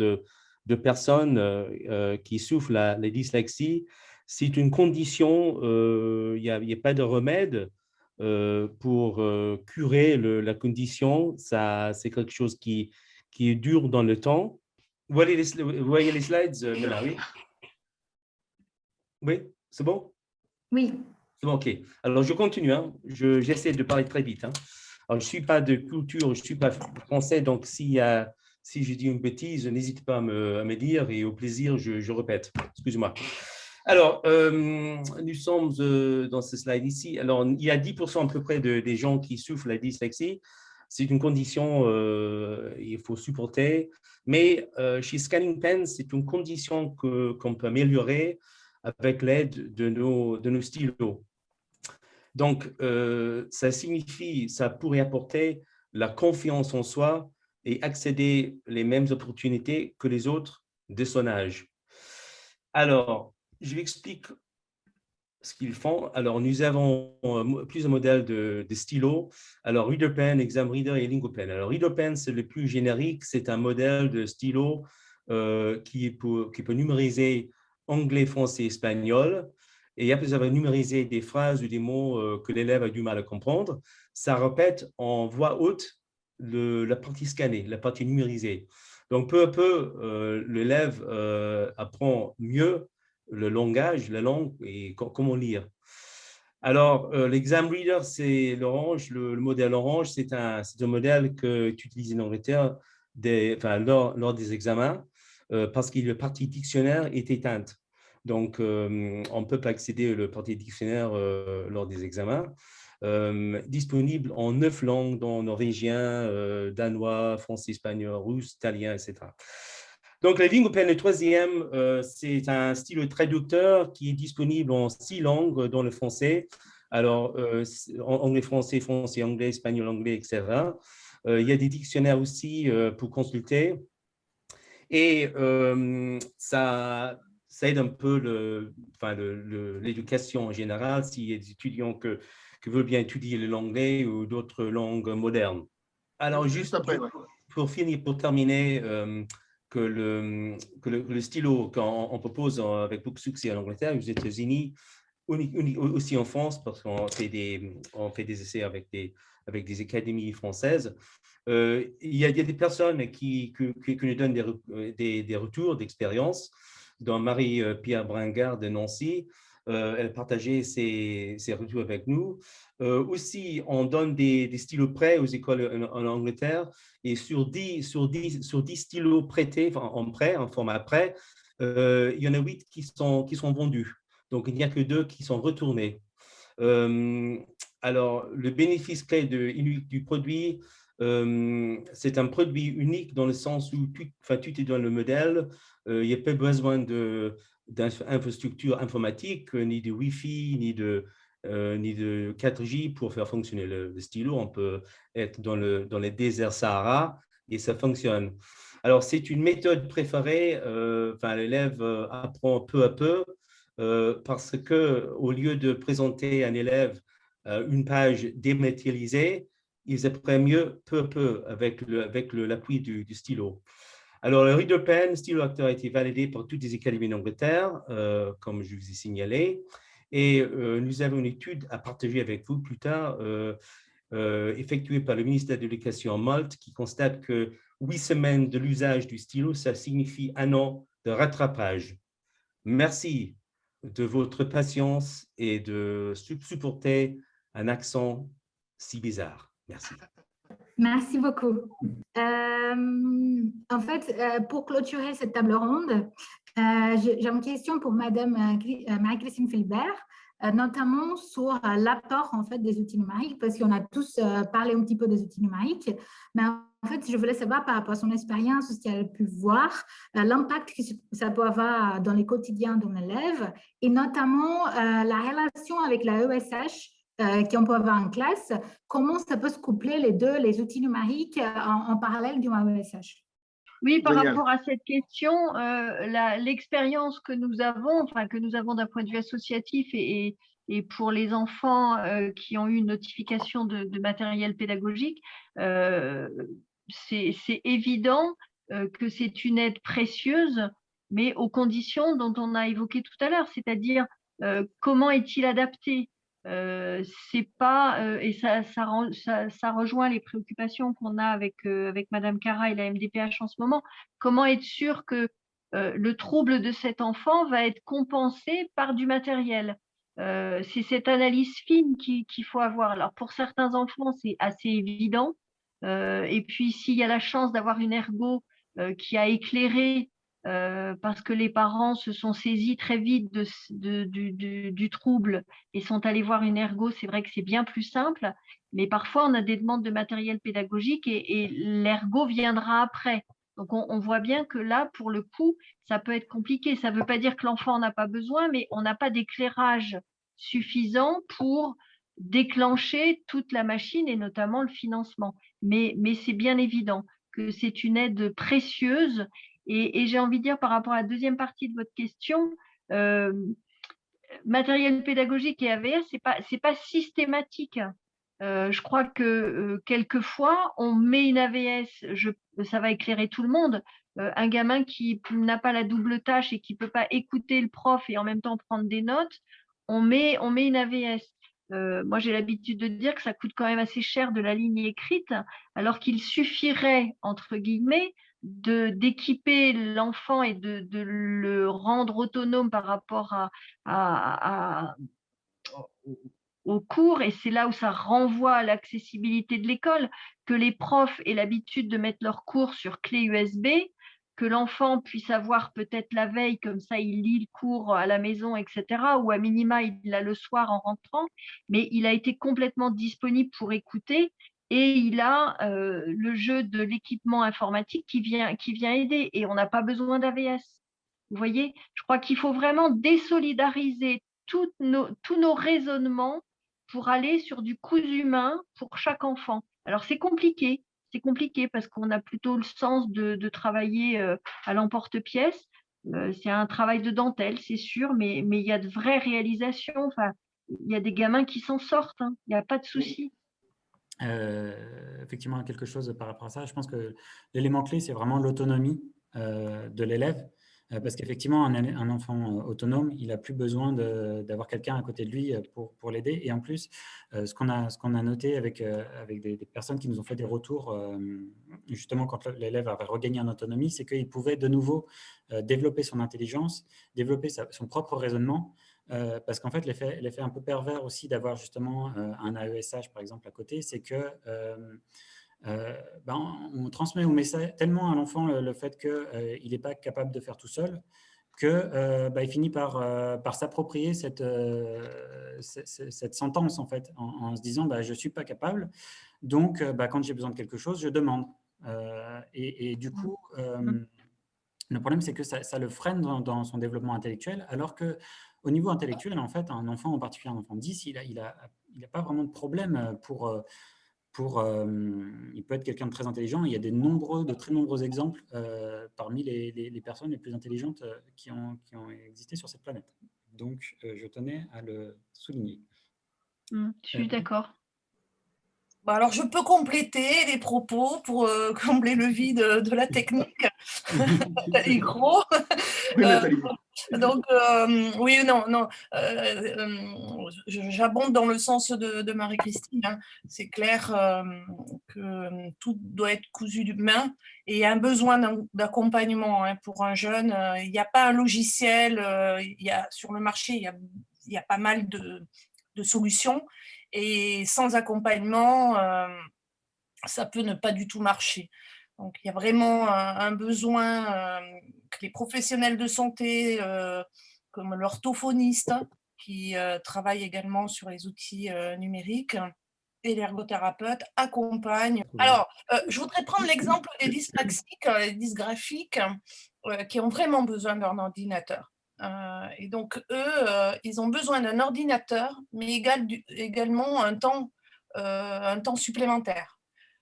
de personnes qui souffrent la dyslexie. C'est une condition, il n'y a pas de remède pour curer la condition. C'est quelque chose qui est dur dans le temps. Vous voyez les slides, Mela, oui? Oui, c'est bon? Oui. C'est bon, OK. Alors, je continue. Hein. J'essaie de parler très vite. Hein. Alors, je ne suis pas de culture, je ne suis pas français, donc si je dis une bêtise, n'hésitez pas à me dire et au plaisir, je répète. Excusez-moi. Alors, nous sommes dans ce slide ici. Alors, il y a 10% à peu près des gens qui souffrent de la dyslexie. C'est une condition il faut supporter. Mais chez Scanning Pen, c'est une condition qu'on peut améliorer avec l'aide de nos stylos. Donc, ça pourrait apporter la confiance en soi et accéder les mêmes opportunités que les autres de son âge. Alors, je vais expliquer ce qu'ils font. Alors, nous avons plusieurs modèles de stylos. Alors, ReaderPen, ExamReader et LingoPen. Alors, ReaderPen, c'est le plus générique. C'est un modèle de stylo qui peut numériser anglais, français, espagnol. Et après avoir numérisé des phrases ou des mots que l'élève a du mal à comprendre, ça répète en voix haute la partie scannée, la partie numérisée. Donc, peu à peu, l'élève apprend mieux le langage, la langue et comment lire. Alors, l'exam reader, c'est l'orange, le modèle orange, c'est un modèle que tu utilises en Angleterre lors des examens parce que la partie dictionnaire est éteinte. Donc, on ne peut pas accéder au partie dictionnaire lors des examens. Disponible en 9 langues, dont norvégien, danois, français, espagnol, russe, italien, etc. Donc, la LingoPen, le troisième, c'est un stylo traducteur qui est disponible en 6 langues, dont le français. Alors, anglais, français, français, anglais, espagnol, anglais, etc. Il y a des dictionnaires aussi pour consulter. Et ça aide un peu l'éducation en général, s'il y a des étudiants qui veulent bien étudier l'anglais ou d'autres langues modernes. Alors, juste après, pour terminer, que le stylo qu'on propose avec beaucoup de succès en Angleterre, aux États-Unis, aussi en France, parce qu'on fait des essais avec des académies françaises. Il y a des personnes qui nous donnent des retours d'expérience, dont Marie-Pierre Bringard de Nancy. Elle partageait ses retours avec nous. Aussi, on donne des stylos prêts aux écoles en Angleterre, et sur 10 stylos prêtés, en format prêt, il y en a 8 qui sont vendus. Donc, il n'y a que 2 qui sont retournés. Alors, le bénéfice clé du produit, c'est un produit unique dans le sens où tout est dans le modèle. Il n'y a pas besoin d'infrastructure informatique, ni de Wi-Fi, ni de 4G pour faire fonctionner le stylo. On peut être dans les déserts Sahara et ça fonctionne. Alors, c'est une méthode préférée. L'élève apprend peu à peu parce qu'au lieu de présenter à un élève une page dématérialisée, ils apprennent mieux peu à peu avec l'appui du stylo. Alors, le ReaderPen, stylo acteur, a été validé par toutes les académies d'Angleterre, comme je vous ai signalé. Et nous avons une étude à partager avec vous plus tard, effectuée par le ministère de l'Éducation en Malte, qui constate que 8 semaines de l'usage du stylo, ça signifie 1 an de rattrapage. Merci de votre patience et de supporter un accent si bizarre. Merci. Merci beaucoup. En fait, pour clôturer cette table ronde, j'ai une question pour Madame Marie-Christine Philibert, notamment sur l'apport en fait des outils numériques, parce qu'on a tous parlé un petit peu des outils numériques, mais en fait, je voulais savoir par rapport à son expérience, ce qu'elle a pu voir, l'impact que ça peut avoir dans les quotidiens d'un élève, et notamment la relation avec la ESH qu'on peut avoir en classe, comment ça peut se coupler les deux, les outils numériques en parallèle du ESH. Oui, par rapport à cette question, l'expérience que nous avons d'un point de vue associatif et Et pour les enfants qui ont eu une notification de matériel pédagogique, c'est évident que c'est une aide précieuse, mais aux conditions dont on a évoqué tout à l'heure, c'est-à-dire comment est-il adapté. C'est pas et ça rejoint les préoccupations qu'on a avec Madame Cara et la MDPH en ce moment. Comment être sûr que le trouble de cet enfant va être compensé par du matériel? C'est cette analyse fine qu'il faut avoir. Alors pour certains enfants, c'est assez évident. Et puis s'il y a la chance d'avoir une ergo qui a éclairé parce que les parents se sont saisis très vite du trouble et sont allés voir une ergo, c'est vrai que c'est bien plus simple. Mais parfois, on a des demandes de matériel pédagogique et l'ergo viendra après. Donc, on voit bien que là, pour le coup, ça peut être compliqué. Ça ne veut pas dire que l'enfant n'a pas besoin, mais on n'a pas d'éclairage suffisant pour déclencher toute la machine et notamment le financement. Mais c'est bien évident que c'est une aide précieuse. Et j'ai envie de dire par rapport à la deuxième partie de votre question, matériel pédagogique et AVS, c'est pas systématique. Je crois que quelquefois, on met une AVS, ça va éclairer tout le monde. Un gamin qui n'a pas la double tâche et qui peut pas écouter le prof et en même temps prendre des notes, on met une AVS. Moi, j'ai l'habitude de dire que ça coûte quand même assez cher de la ligne écrite, alors qu'il suffirait, entre guillemets, d'équiper l'enfant et de le rendre autonome par rapport au cours, et c'est là où ça renvoie à l'accessibilité de l'école, que les profs aient l'habitude de mettre leurs cours sur clé USB, que l'enfant puisse avoir peut-être la veille, comme ça il lit le cours à la maison, etc., ou à minima il l'a le soir en rentrant, mais il a été complètement disponible pour écouter, et il a le jeu de l'équipement informatique qui vient aider, et on n'a pas besoin d'AVS. Vous voyez, je crois qu'il faut vraiment désolidariser tous nos raisonnements pour aller sur du cousu humain pour chaque enfant. Alors c'est compliqué parce qu'on a plutôt le sens de travailler à l'emporte-pièce. C'est un travail de dentelle, c'est sûr, mais il y a de vraies réalisations. Enfin, il y a des gamins qui s'en sortent, hein. Il n'y a pas de souci. Effectivement, quelque chose par rapport à ça. Je pense que l'élément clé, c'est vraiment l'autonomie de l'élève. Parce qu'effectivement, un enfant autonome, il n'a plus besoin d'avoir quelqu'un à côté de lui pour l'aider. Et en plus, ce qu'on a noté avec des personnes qui nous ont fait des retours, justement quand l'élève avait regagné en autonomie, c'est qu'il pouvait de nouveau développer son intelligence, développer son propre raisonnement. Parce qu'en fait, l'effet un peu pervers aussi d'avoir justement un AESH, par exemple, à côté, c'est que on transmet au message tellement à l'enfant le fait qu'il n'est pas capable de faire tout seul qu'il finit par s'approprier cette sentence en fait, en se disant je ne suis pas capable, donc quand j'ai besoin de quelque chose, je demande. Et du coup, le problème, c'est que ça le freine dans son développement intellectuel, alors qu'au niveau intellectuel, en fait, un enfant, en particulier un enfant 10, il a pas vraiment de problème il peut être quelqu'un de très intelligent. Il y a de très nombreux exemples parmi les personnes les plus intelligentes qui ont existé sur cette planète. Donc, je tenais à le souligner. Je suis d'accord. Alors, je peux compléter les propos pour combler le vide de la technique. Nathalie Gros. Oui, Nathalie. Donc, oui, non. J'abonde dans le sens de Marie-Christine. Hein. C'est clair que tout doit être cousu de main et il y a un besoin d'accompagnement pour un jeune. Il n'y a pas un logiciel. Sur le marché, il y a pas mal de solutions. Et sans accompagnement, ça peut ne pas du tout marcher. Donc, il y a vraiment un besoin que les professionnels de santé, comme l'orthophoniste, qui travaille également sur les outils numériques, et l'ergothérapeute accompagnent. Alors, je voudrais prendre l'exemple des dyspraxiques, les dysgraphiques, qui ont vraiment besoin d'un ordinateur. Et donc, eux, ils ont besoin d'un ordinateur, mais également un temps supplémentaire.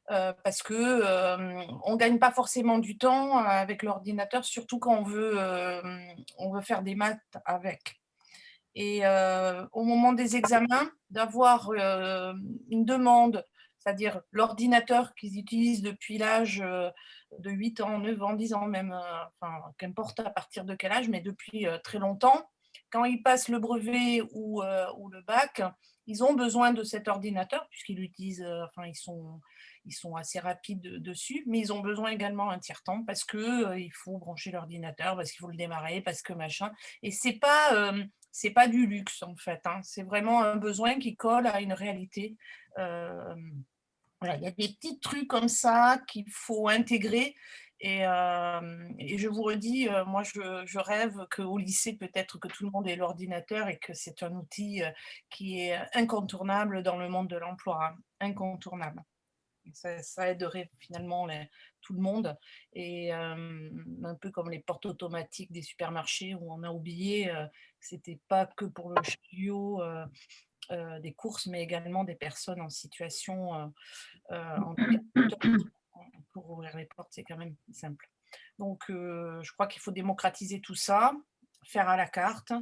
Parce qu'on ne gagne pas forcément du temps avec l'ordinateur, surtout quand on veut faire des maths avec. Et au moment des examens, d'avoir une demande, c'est-à-dire l'ordinateur qu'ils utilisent depuis l'âge de 8 ans, 9 ans, 10 ans même, enfin, qu'importe à partir de quel âge, mais depuis très longtemps, quand ils passent le brevet ou le bac, ils ont besoin de cet ordinateur puisqu'ils l'utilisent, enfin, ils sont assez rapides dessus, mais ils ont besoin également un tiers-temps parce qu'il faut brancher l'ordinateur, parce qu'il faut le démarrer, parce que machin. Et c'est pas du luxe en fait, hein. C'est vraiment un besoin qui colle à une réalité. Voilà, il y a des petits trucs comme ça qu'il faut intégrer. Et je vous redis, moi, je rêve qu'au lycée, peut-être que tout le monde ait l'ordinateur et que c'est un outil qui est incontournable dans le monde de l'emploi, hein, incontournable. Ça aiderait finalement tout le monde. Et un peu comme les portes automatiques des supermarchés où on a oublié que ce n'était pas que pour le chariot des courses, mais également des personnes en situation pour ouvrir les portes, c'est quand même simple. Donc, je crois qu'il faut démocratiser tout ça, faire à la carte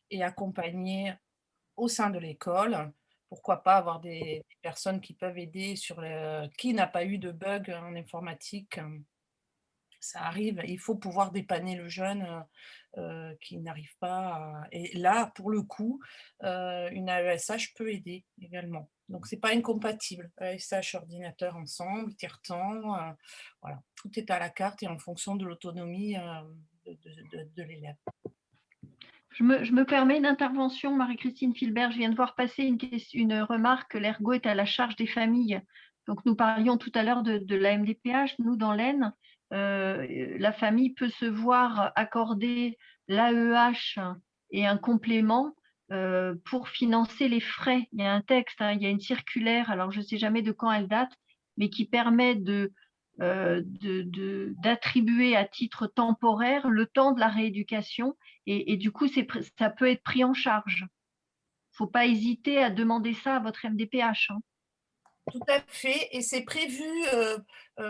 et accompagner au sein de l'école. Pourquoi pas avoir des personnes qui peuvent aider sur qui n'a pas eu de bug en informatique. Ça arrive, il faut pouvoir dépanner le jeune qui n'arrive pas Et là, pour le coup, une AESH peut aider également. Donc, ce n'est pas incompatible. AESH, ordinateur ensemble, tiers-temps, voilà. Tout est à la carte et en fonction de l'autonomie de l'élève. Je me permets une intervention, Marie-Christine Filbert. Je viens de voir passer une remarque que l'ergo est à la charge des familles. Donc, nous parlions tout à l'heure de la MDPH. Nous, dans l'Aisne, la famille peut se voir accorder l'AEH et un complément pour financer les frais. Il y a un texte, hein, il y a une circulaire, alors je ne sais jamais de quand elle date, mais qui permet d'attribuer à titre temporaire le temps de la rééducation et du coup, ça peut être pris en charge. Il ne faut pas hésiter à demander ça à votre MDPH. Hein. Tout à fait, et c'est prévu, il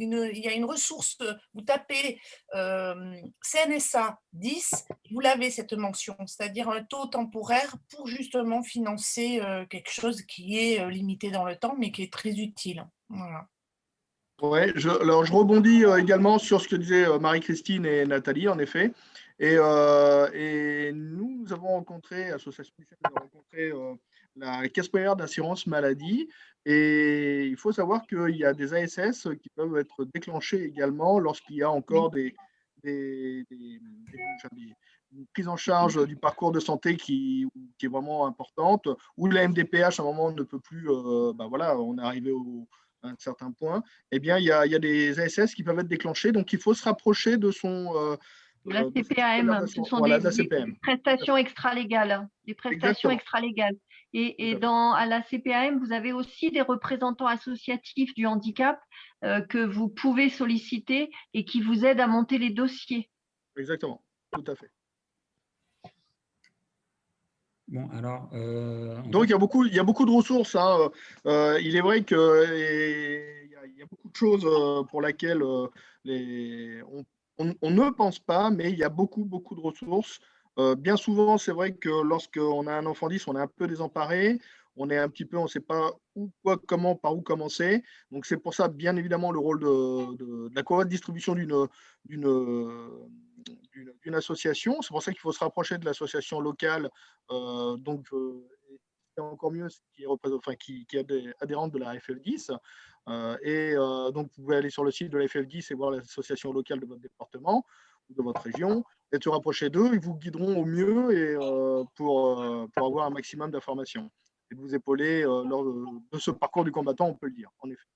y a une ressource, vous tapez CNSA 10, vous l'avez cette mention, c'est-à-dire un taux temporaire pour justement financer quelque chose qui est limité dans le temps, mais qui est très utile. Voilà. Ouais, alors je rebondis également sur ce que disaient Marie-Christine et Nathalie, en effet. Et nous avons rencontré, Association Michel, nous avons rencontré la Caisse primaire d'assurance maladie. Et il faut savoir qu'il y a des ASS qui peuvent être déclenchés également lorsqu'il y a encore une prise en charge du parcours de santé qui est vraiment importante, où la MDPH à un moment ne peut plus, voilà, on est arrivé à un certain point, eh bien, il y a des ASS qui peuvent être déclenchés. Donc, il faut se rapprocher de son… la CPAM, ce sont des prestations extra-légales. Des prestations extra-légales. Et à la CPAM, vous avez aussi des représentants associatifs du handicap que vous pouvez solliciter et qui vous aident à monter les dossiers. Exactement, tout à fait. Bon, alors, donc, il y a beaucoup de ressources. Hein. Il est vrai qu'il y a beaucoup de choses pour lesquelles on ne pense pas, mais il y a beaucoup de ressources. Bien souvent, c'est vrai que lorsqu'on a un enfant 10, on est un peu désemparé. On est un petit peu, on ne sait pas où, quoi, comment, par où commencer. Donc, c'est pour ça, bien évidemment, le rôle de la co-distribution d'une association. C'est pour ça qu'il faut se rapprocher de l'association locale, c'est encore mieux, qui est adhérente de la FF10. Donc, vous pouvez aller sur le site de la FF10 et voir l'association locale de votre département ou de votre région et se rapprocher d'eux. Ils vous guideront au mieux et, pour avoir un maximum d'informations et de vous épauler lors de ce parcours du combattant, on peut le dire, en effet.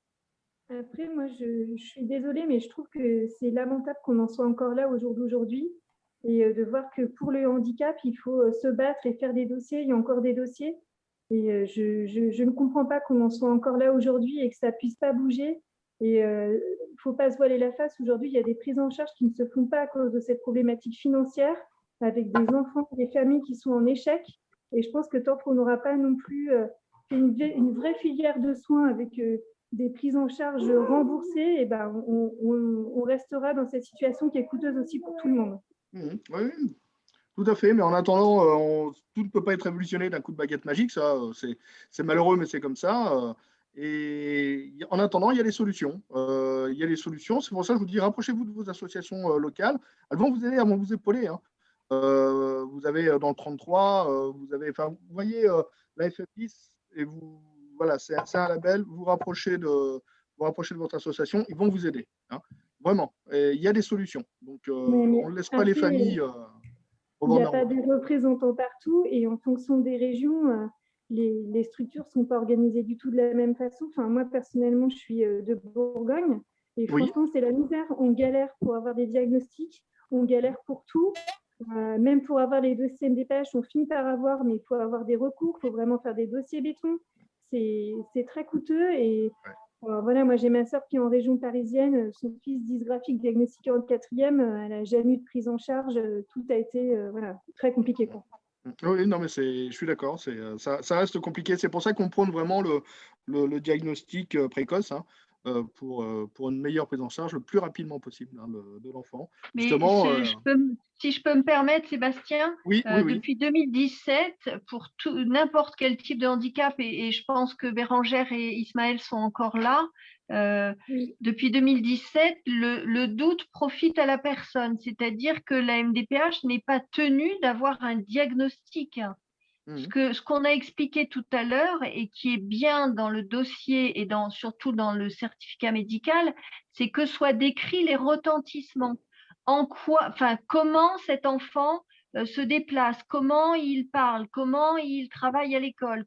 Après, moi, je suis désolée, mais je trouve que c'est lamentable qu'on en soit encore là au jour d'aujourd'hui et de voir que pour le handicap, il faut se battre et faire des dossiers. Il y a encore des dossiers. Et je ne comprends pas qu'on en soit encore là aujourd'hui et que ça ne puisse pas bouger. Et il ne faut pas se voiler la face. Aujourd'hui, il y a des prises en charge qui ne se font pas à cause de cette problématique financière, avec des enfants, des familles qui sont en échec. Et je pense que tant qu'on n'aura pas non plus une vraie filière de soins avec des prises en charge remboursées, et ben, on restera dans cette situation qui est coûteuse aussi pour tout le monde. Oui, Tout à fait, mais en attendant, tout ne peut pas être révolutionné d'un coup de baguette magique, ça, c'est malheureux, mais c'est comme ça. Et en attendant, il y a des solutions. Il y a des solutions. C'est pour ça que je vous dis, rapprochez-vous de vos associations locales. Elles vont vous aider, elles vont vous épauler, hein. Vous avez dans le 33, vous avez, enfin, vous voyez la FF10 et vous, voilà, c'est un label. Vous vous rapprochez de votre association, ils vont vous aider, hein. Vraiment. Et il y a des solutions. Donc, Mais on ne laisse pas les après, familles au il bord n'y de a la pas route. de représentants partout et en fonction des régions, les structures ne sont pas organisées du tout de la même façon. Enfin, moi, personnellement, je suis de Bourgogne et Oui, franchement, c'est la misère. On galère pour avoir des diagnostics, on galère pour tout. Même pour avoir les dossiers MDPH, on finit par avoir, mais il faut avoir des recours, il faut vraiment faire des dossiers béton. C'est très coûteux et voilà, moi j'ai ma soeur qui est en région parisienne, son fils dysgraphique diagnostiqué en 4e, elle n'a jamais eu de prise en charge, tout a été voilà, très compliqué, quoi. oui, non, mais je suis d'accord, ça reste compliqué. C'est pour ça qu'on prône vraiment le diagnostic précoce, hein, pour une meilleure prise en charge le plus rapidement possible, hein, de l'enfant. Mais Justement, si je peux me permettre, Sébastien, oui, oui, oui. depuis 2017, pour n'importe quel type de handicap, et je pense que Bérangère et Ismaël sont encore là, Oui. depuis 2017, le doute profite à la personne, c'est-à-dire que la MDPH n'est pas tenue d'avoir un diagnostic. Ce qu'on a expliqué tout à l'heure et qui est bien dans le dossier et surtout dans le certificat médical, c'est que soient décrits les retentissements. Comment cet enfant se déplace, comment il parle, comment il travaille à l'école,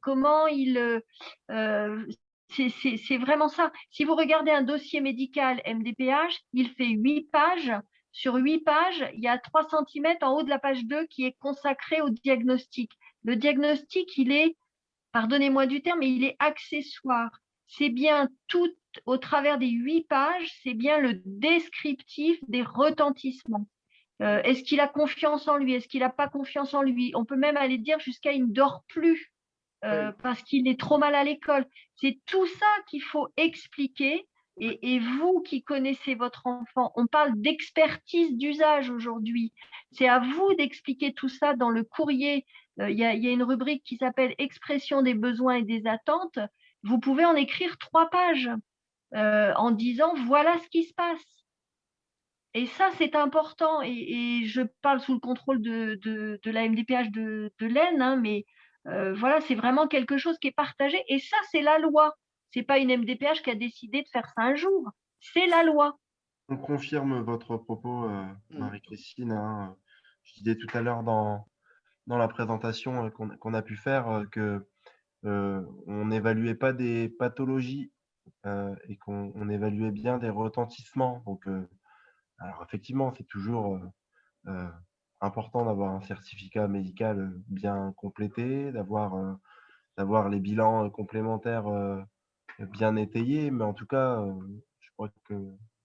c'est vraiment ça. Si vous regardez un dossier médical MDPH, il fait 8 pages. Sur 8 pages, il y a 3 cm en haut de la page 2 qui est consacré au diagnostic. Le diagnostic, il est, pardonnez-moi du terme, mais il est accessoire. C'est bien tout au travers des 8 pages, c'est bien le descriptif des retentissements. Est-ce qu'il a confiance en lui? Est-ce qu'il n'a pas confiance en lui? On peut même aller dire jusqu'à il ne dort plus parce qu'il est trop mal à l'école. C'est tout ça qu'il faut expliquer. Et vous qui connaissez votre enfant, on parle d'expertise d'usage aujourd'hui. C'est à vous d'expliquer tout ça dans le courrier. Il y a une rubrique qui s'appelle Expression des besoins et des attentes. Vous pouvez en écrire 3 pages en disant voilà ce qui se passe. Et ça, c'est important. Et je parle sous le contrôle de la MDPH de l'Aisne, hein, mais voilà, c'est vraiment quelque chose qui est partagé. Et ça, c'est la loi. Ce n'est pas une MDPH qui a décidé de faire ça un jour. C'est la loi. On confirme votre propos, Marie-Christine, hein. Je disais tout à l'heure dans la présentation qu'on a pu faire que on n'évaluait pas des pathologies et qu'on évaluait bien des retentissements. Donc, alors effectivement, c'est toujours important d'avoir un certificat médical bien complété, d'avoir les bilans complémentaires bien étayés, mais en tout cas, je crois que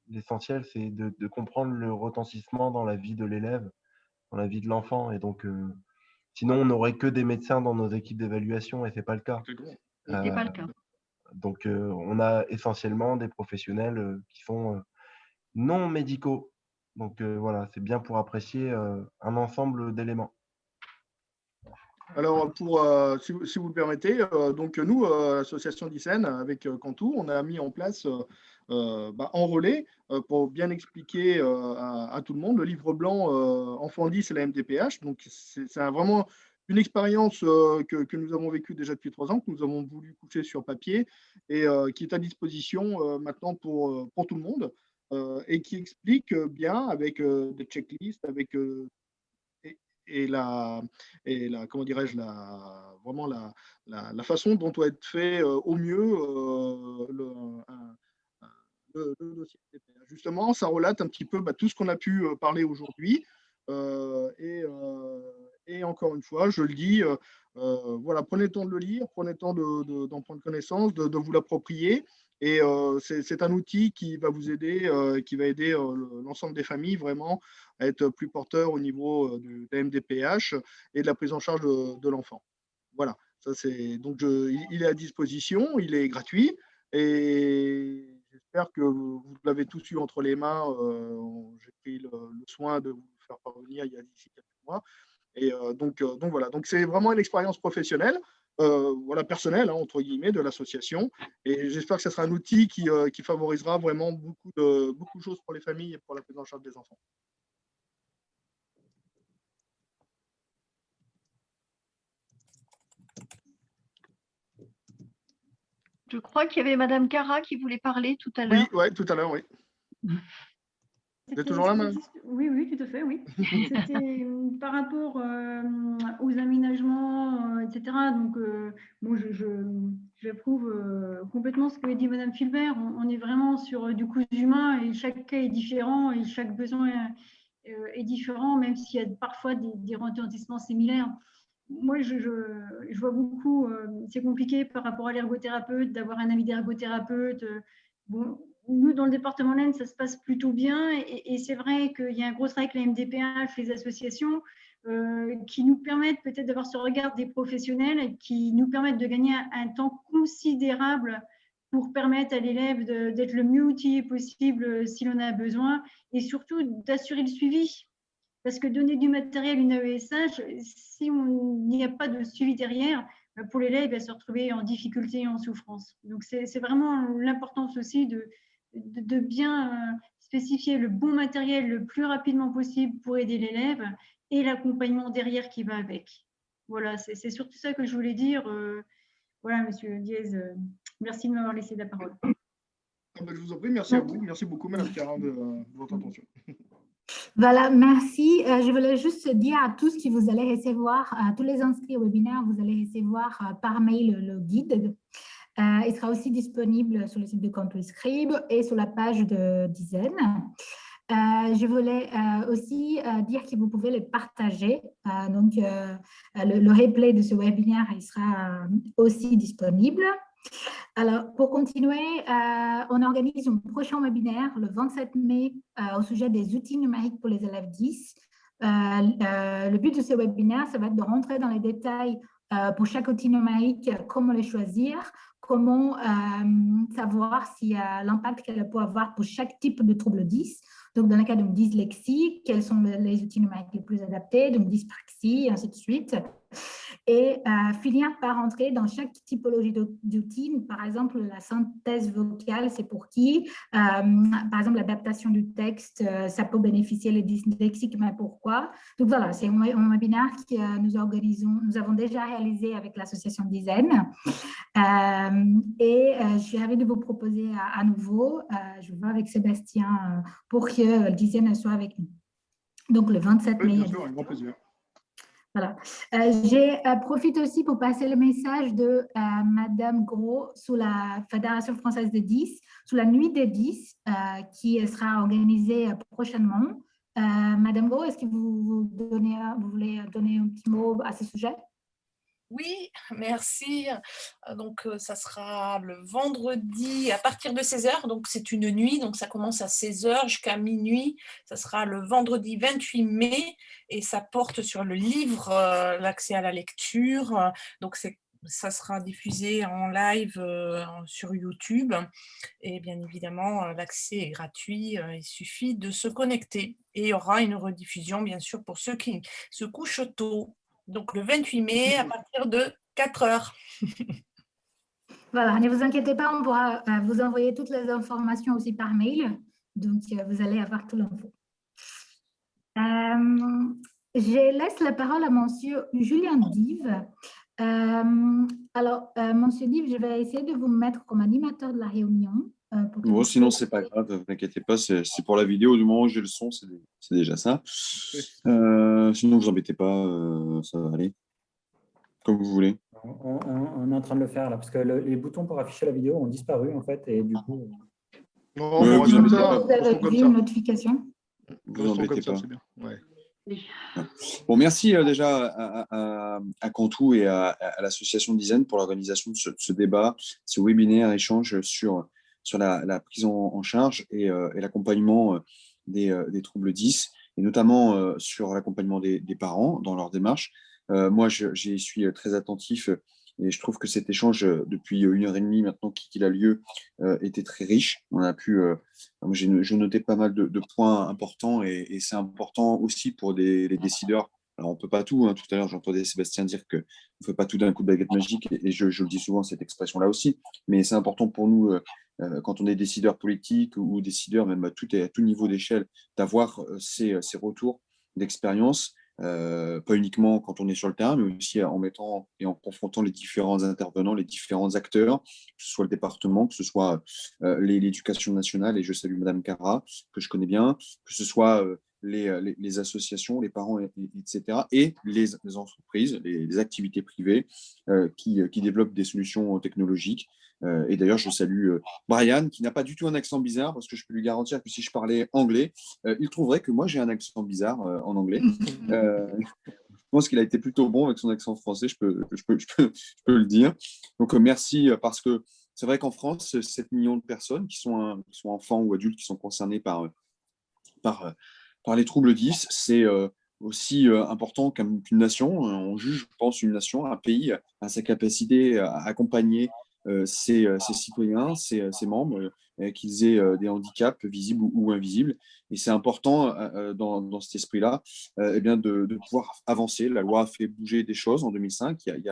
l'essentiel, c'est de comprendre le retentissement dans la vie de l'élève, dans la vie de l'enfant. Et donc, sinon, on n'aurait que des médecins dans nos équipes d'évaluation et ce n'est pas le cas. C'est pas le cas. Donc, on a essentiellement des professionnels qui sont non médicaux. Donc, voilà, c'est bien pour apprécier un ensemble d'éléments. Alors, si vous le permettez, donc nous, l'association d'ICEN, avec Cantou, on a mis en place en relais pour bien expliquer à tout le monde le livre blanc Enfant 10 et la MDPH. Donc, c'est vraiment une expérience que nous avons vécue déjà depuis 3 ans, que nous avons voulu coucher sur papier et qui est à disposition maintenant pour tout le monde et qui explique bien avec des checklists, avec comment dirais-je, vraiment la façon dont doit être fait au mieux le dossier. Justement, ça relate un petit peu tout ce qu'on a pu parler aujourd'hui. Et encore une fois, je le dis, voilà, prenez le temps de le lire, prenez le temps d'en prendre connaissance, de vous l'approprier. Et c'est un outil qui va vous aider, qui va aider l'ensemble des familles vraiment à être plus porteur au niveau de la MDPH et de la prise en charge de l'enfant. Voilà, ça donc il est à disposition, il est gratuit et j'espère que vous l'avez tous eu entre les mains. J'ai pris le soin de vous le faire parvenir il y a d'ici quelques mois. Et donc voilà, donc c'est vraiment une expérience professionnelle, voilà, personnelle, hein, entre guillemets, de l'association. Et j'espère que ce sera un outil qui favorisera vraiment beaucoup de choses pour les familles et pour la prise en charge des enfants. Je crois qu'il y avait Madame Cara qui voulait parler tout à l'heure. Oui, ouais, tout à l'heure, oui. Vous êtes toujours là, madame? Oui, oui, tout à fait, oui. C'était par rapport aux aménagements, etc. Donc, moi, j'approuve complètement ce que dit Madame Fulbert. On est vraiment sur du coup humain et chaque cas est différent et chaque besoin est différent, même s'il y a parfois des retentissements similaires. Moi, je vois beaucoup, c'est compliqué par rapport à l'ergothérapeute, d'avoir un avis d'ergothérapeute. Bon, nous, dans le département de l'Aisne, ça se passe plutôt bien. Et c'est vrai qu'il y a un gros travail avec la MDPH, les associations, qui nous permettent peut-être d'avoir ce regard des professionnels, qui nous permettent de gagner un temps considérable pour permettre à l'élève d'être le mieux outillé possible si l'on a besoin, et surtout d'assurer le suivi. Parce que donner du matériel, une AESH, si il n'y a pas de suivi derrière, pour l'élève, il va se retrouver en difficulté et en souffrance. Donc, c'est vraiment l'importance aussi de bien spécifier le bon matériel le plus rapidement possible pour aider l'élève et l'accompagnement derrière qui va avec. Voilà, c'est surtout ça que je voulais dire. Voilà, Monsieur Diez, merci de m'avoir laissé la parole. Je vous en prie, merci à vous. Merci beaucoup, Madame Cara, de votre attention. Voilà, merci. Je voulais juste dire à tous que vous allez recevoir, à tous les inscrits au webinaire, vous allez recevoir par mail le guide. Il sera aussi disponible sur le site de Contour Scribe et sur la page de Dizaine. Je voulais aussi dire que vous pouvez les partager. Donc, le replay de ce webinaire il sera aussi disponible. Alors, pour continuer, on organise un prochain webinaire le 27 mai au sujet des outils numériques pour les élèves 10. Le but de ce webinaire, ça va être de rentrer dans les détails pour chaque outil numérique, comment les choisir, comment savoir si l'impact qu'elle peut avoir pour chaque type de trouble 10. Donc, dans le cas de dyslexie, quels sont les outils numériques les plus adaptés, donc dyspraxie, et ainsi de suite. Et finir par entrer dans chaque typologie d'outils. Par exemple, la synthèse vocale, c'est pour qui? Par exemple, l'adaptation du texte, ça peut bénéficier les dyslexiques, mais pourquoi? Donc voilà, c'est un webinaire que nous avons déjà réalisé avec l'association Dizaine. Je suis ravie de vous proposer à nouveau, je vais avec Sébastien pour que Dizaine soit avec nous. Donc le 27 mai. Bien sûr, un grand plaisir. Voilà. Profite aussi pour passer le message de Madame Gros sous la Fédération française des 10, sous la nuit des 10, qui sera organisée prochainement. Madame Gros, est-ce que vous voulez donner un petit mot à ce sujet? Oui, merci. Donc, ça sera le vendredi à partir de 16h. Donc, c'est une nuit. Donc, ça commence à 16h jusqu'à minuit. Ça sera le vendredi 28 mai et ça porte sur le livre, l'accès à la lecture. Donc, ça sera diffusé en live sur YouTube. Et bien évidemment, l'accès est gratuit. Il suffit de se connecter. Et il y aura une rediffusion, bien sûr, pour ceux qui se couchent tôt. Donc, le 28 mai, à partir de 4h. Voilà, ne vous inquiétez pas, on pourra vous envoyer toutes les informations aussi par mail. Donc, vous allez avoir tout l'info. Je laisse la parole à monsieur Julien Dive. Alors, monsieur Dive, je vais essayer de vous mettre comme animateur de la réunion. Bon, sinon, ce n'est pas grave, ne vous inquiétez pas, c'est pour la vidéo, du moment où j'ai le son, c'est déjà ça. Sinon, ne vous embêtez pas, ça va aller. Comme vous voulez. On est en train de le faire là, parce que les boutons pour afficher la vidéo ont disparu en fait, et du coup… Non, bon, vous avez vu une notification? Vous embêtez pas. Bien. Ouais. Bon, merci déjà à Contour et à l'association Dizaine pour l'organisation de ce débat, ce webinaire échange sur la prise en charge et l'accompagnement des troubles 10, et notamment sur l'accompagnement des parents dans leur démarche. Moi, j'y suis très attentif et je trouve que cet échange, depuis 1h30 maintenant qu'il a lieu, était très riche. On a pu, j'ai noté pas mal de points importants et c'est important aussi pour les décideurs Alors, on ne peut pas tout. Hein. Tout à l'heure, j'entendais Sébastien dire qu'on ne fait pas tout d'un coup de baguette magique, et je le dis souvent, cette expression-là aussi. Mais c'est important pour nous, quand on est décideur politique ou décideur, même à tout niveau d'échelle, d'avoir ces retours d'expérience, pas uniquement quand on est sur le terrain, mais aussi en mettant et en confrontant les différents intervenants, les différents acteurs, que ce soit le département, que ce soit l'éducation nationale, et je salue Madame Cara, que je connais bien, que ce soit les associations, les parents, etc., et les entreprises, les activités privées qui développent des solutions technologiques. Et d'ailleurs, je salue Brian, qui n'a pas du tout un accent bizarre, parce que je peux lui garantir que si je parlais anglais, il trouverait que moi, j'ai un accent bizarre en anglais. Je pense qu'il a été plutôt bon avec son accent français, je peux le dire. Donc, merci, parce que c'est vrai qu'en France, 7 millions de personnes qui sont enfants ou adultes qui sont concernés par les troubles 10, c'est aussi important qu'une nation. On juge, je pense, une nation, un pays, à sa capacité à accompagner ses citoyens, ses membres, qu'ils aient des handicaps visibles ou invisibles. Et c'est important, dans cet esprit-là, eh bien de pouvoir avancer. La loi a fait bouger des choses en 2005, il y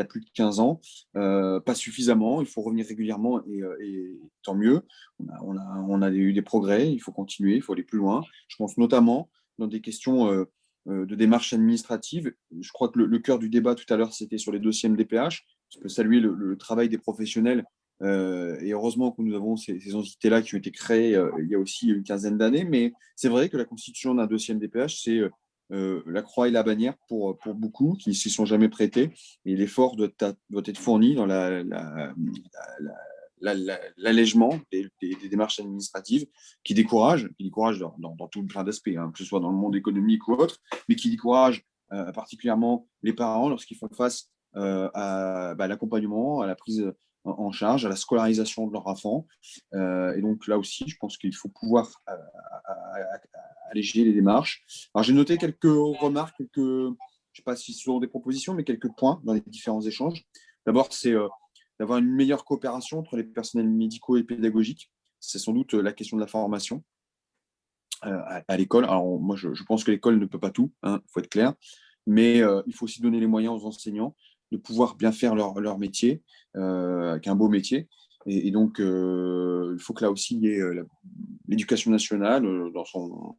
a plus de 15 ans, pas suffisamment, il faut revenir régulièrement, et tant mieux. On a eu des progrès, il faut continuer, il faut aller plus loin. Je pense notamment dans des questions de démarches administratives. Je crois que le cœur du débat tout à l'heure, c'était sur les dossiers MDPH. Je peux saluer le travail des professionnels, et heureusement que nous avons ces entités-là qui ont été créées il y a aussi une quinzaine d'années, mais c'est vrai que la constitution d'un dossier MDPH, c'est la croix et la bannière pour beaucoup qui ne s'y sont jamais prêtés, et l'effort doit être fourni dans l'allègement des démarches administratives qui découragent dans tout plein d'aspects, hein, que ce soit dans le monde économique ou autre, mais qui découragent particulièrement les parents lorsqu'ils font face à l'accompagnement, à la prise en charge, à la scolarisation de leur enfant. Et donc là aussi, je pense qu'il faut pouvoir alléger les démarches. Alors j'ai noté quelques remarques, je ne sais pas si ce sont des propositions, mais quelques points dans les différents échanges. D'abord, c'est d'avoir une meilleure coopération entre les personnels médicaux et pédagogiques. C'est sans doute la question de la formation à l'école. Alors moi, je pense que l'école ne peut pas tout, hein, faut être clair, mais il faut aussi donner les moyens aux enseignants de pouvoir bien faire leur métier, avec un beau métier. Et donc, il faut que là aussi, il y ait l'éducation nationale dans son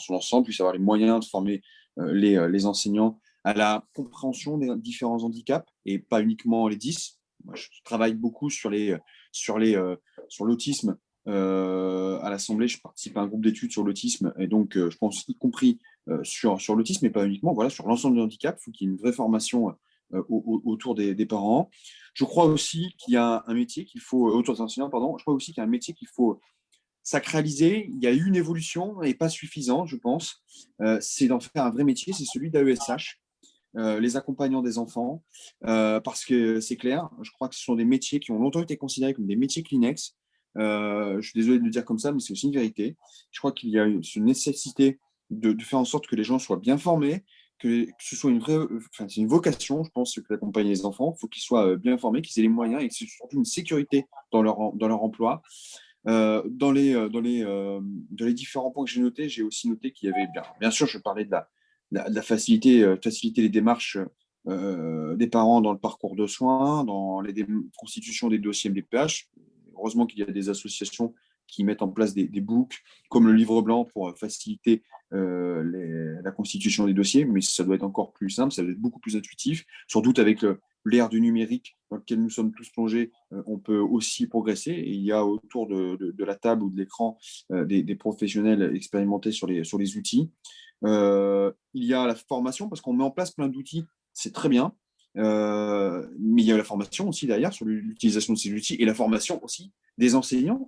ensemble puisse avoir les moyens de former les enseignants à la compréhension des différents handicaps, et pas uniquement les 10. Moi, je travaille beaucoup sur l'autisme. À l'Assemblée, je participe à un groupe d'études sur l'autisme, et donc je pense y compris sur l'autisme, mais pas uniquement, voilà, sur l'ensemble des handicaps. Il faut qu'il y ait une vraie formation autour des parents. Je crois aussi qu'il y a un métier qu'il faut, autour des enseignants, pardon, je crois aussi qu'il y a un métier qu'il faut sacraliser. Il y a eu une évolution, et pas suffisante, je pense. C'est d'en faire un vrai métier, c'est celui d'AESH. Les accompagnants des enfants, parce que c'est clair, je crois que ce sont des métiers qui ont longtemps été considérés comme des métiers Kleenex. Je suis désolé de le dire comme ça, mais c'est aussi une vérité. Je crois qu'il y a une nécessité de faire en sorte que les gens soient bien formés, que ce soit c'est une vocation, je pense, que d'accompagner les enfants. Il faut qu'ils soient bien formés, qu'ils aient les moyens, et que c'est surtout une sécurité dans leur emploi. Dans les différents points que j'ai notés, j'ai aussi noté qu'il y avait, bien sûr, je parlais de la faciliter les démarches des parents dans le parcours de soins, dans les constitutions des dossiers MDPH. Heureusement qu'il y a des associations qui mettent en place des books comme le livre blanc pour faciliter la constitution des dossiers, mais ça doit être encore plus simple, ça doit être beaucoup plus intuitif, surtout avec l'ère du numérique dans lequel nous sommes tous plongés. On peut aussi progresser, et il y a autour de la table ou de l'écran des professionnels expérimentés sur les outils. Il y a la formation, parce qu'on met en place plein d'outils, c'est très bien, mais il y a la formation aussi derrière sur l'utilisation de ces outils, et la formation aussi des enseignants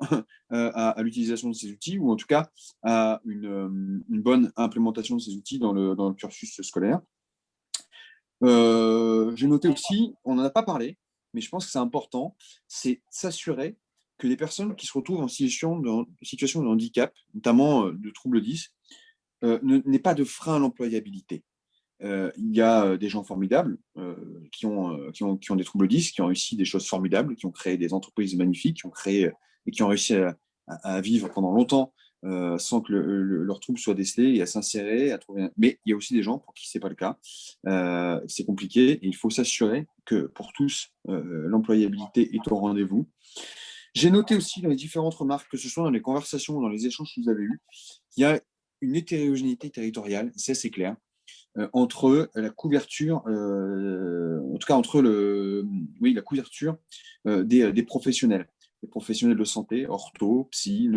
à l'utilisation de ces outils, ou en tout cas à une bonne implémentation de ces outils dans le cursus scolaire. J'ai noté aussi, on n'en a pas parlé, mais je pense que c'est important, c'est s'assurer que les personnes qui se retrouvent en situation de handicap, notamment de troubles 10, n'aient pas de frein à l'employabilité. Il y a des gens formidables qui ont des troubles 10, qui ont réussi des choses formidables, qui ont créé des entreprises magnifiques, qui ont réussi à vivre pendant longtemps sans que leur trouble soit décelé et à s'insérer, à trouver. Mais il y a aussi des gens pour qui ce n'est pas le cas. C'est compliqué et il faut s'assurer que pour tous, l'employabilité est au rendez-vous. J'ai noté aussi dans les différentes remarques, que ce soit dans les conversations ou dans les échanges que vous avez eus, qu'il y a une hétérogénéité territoriale, c'est assez clair, entre la couverture, en tout cas entre la couverture des professionnels, les professionnels de santé, ortho, psy,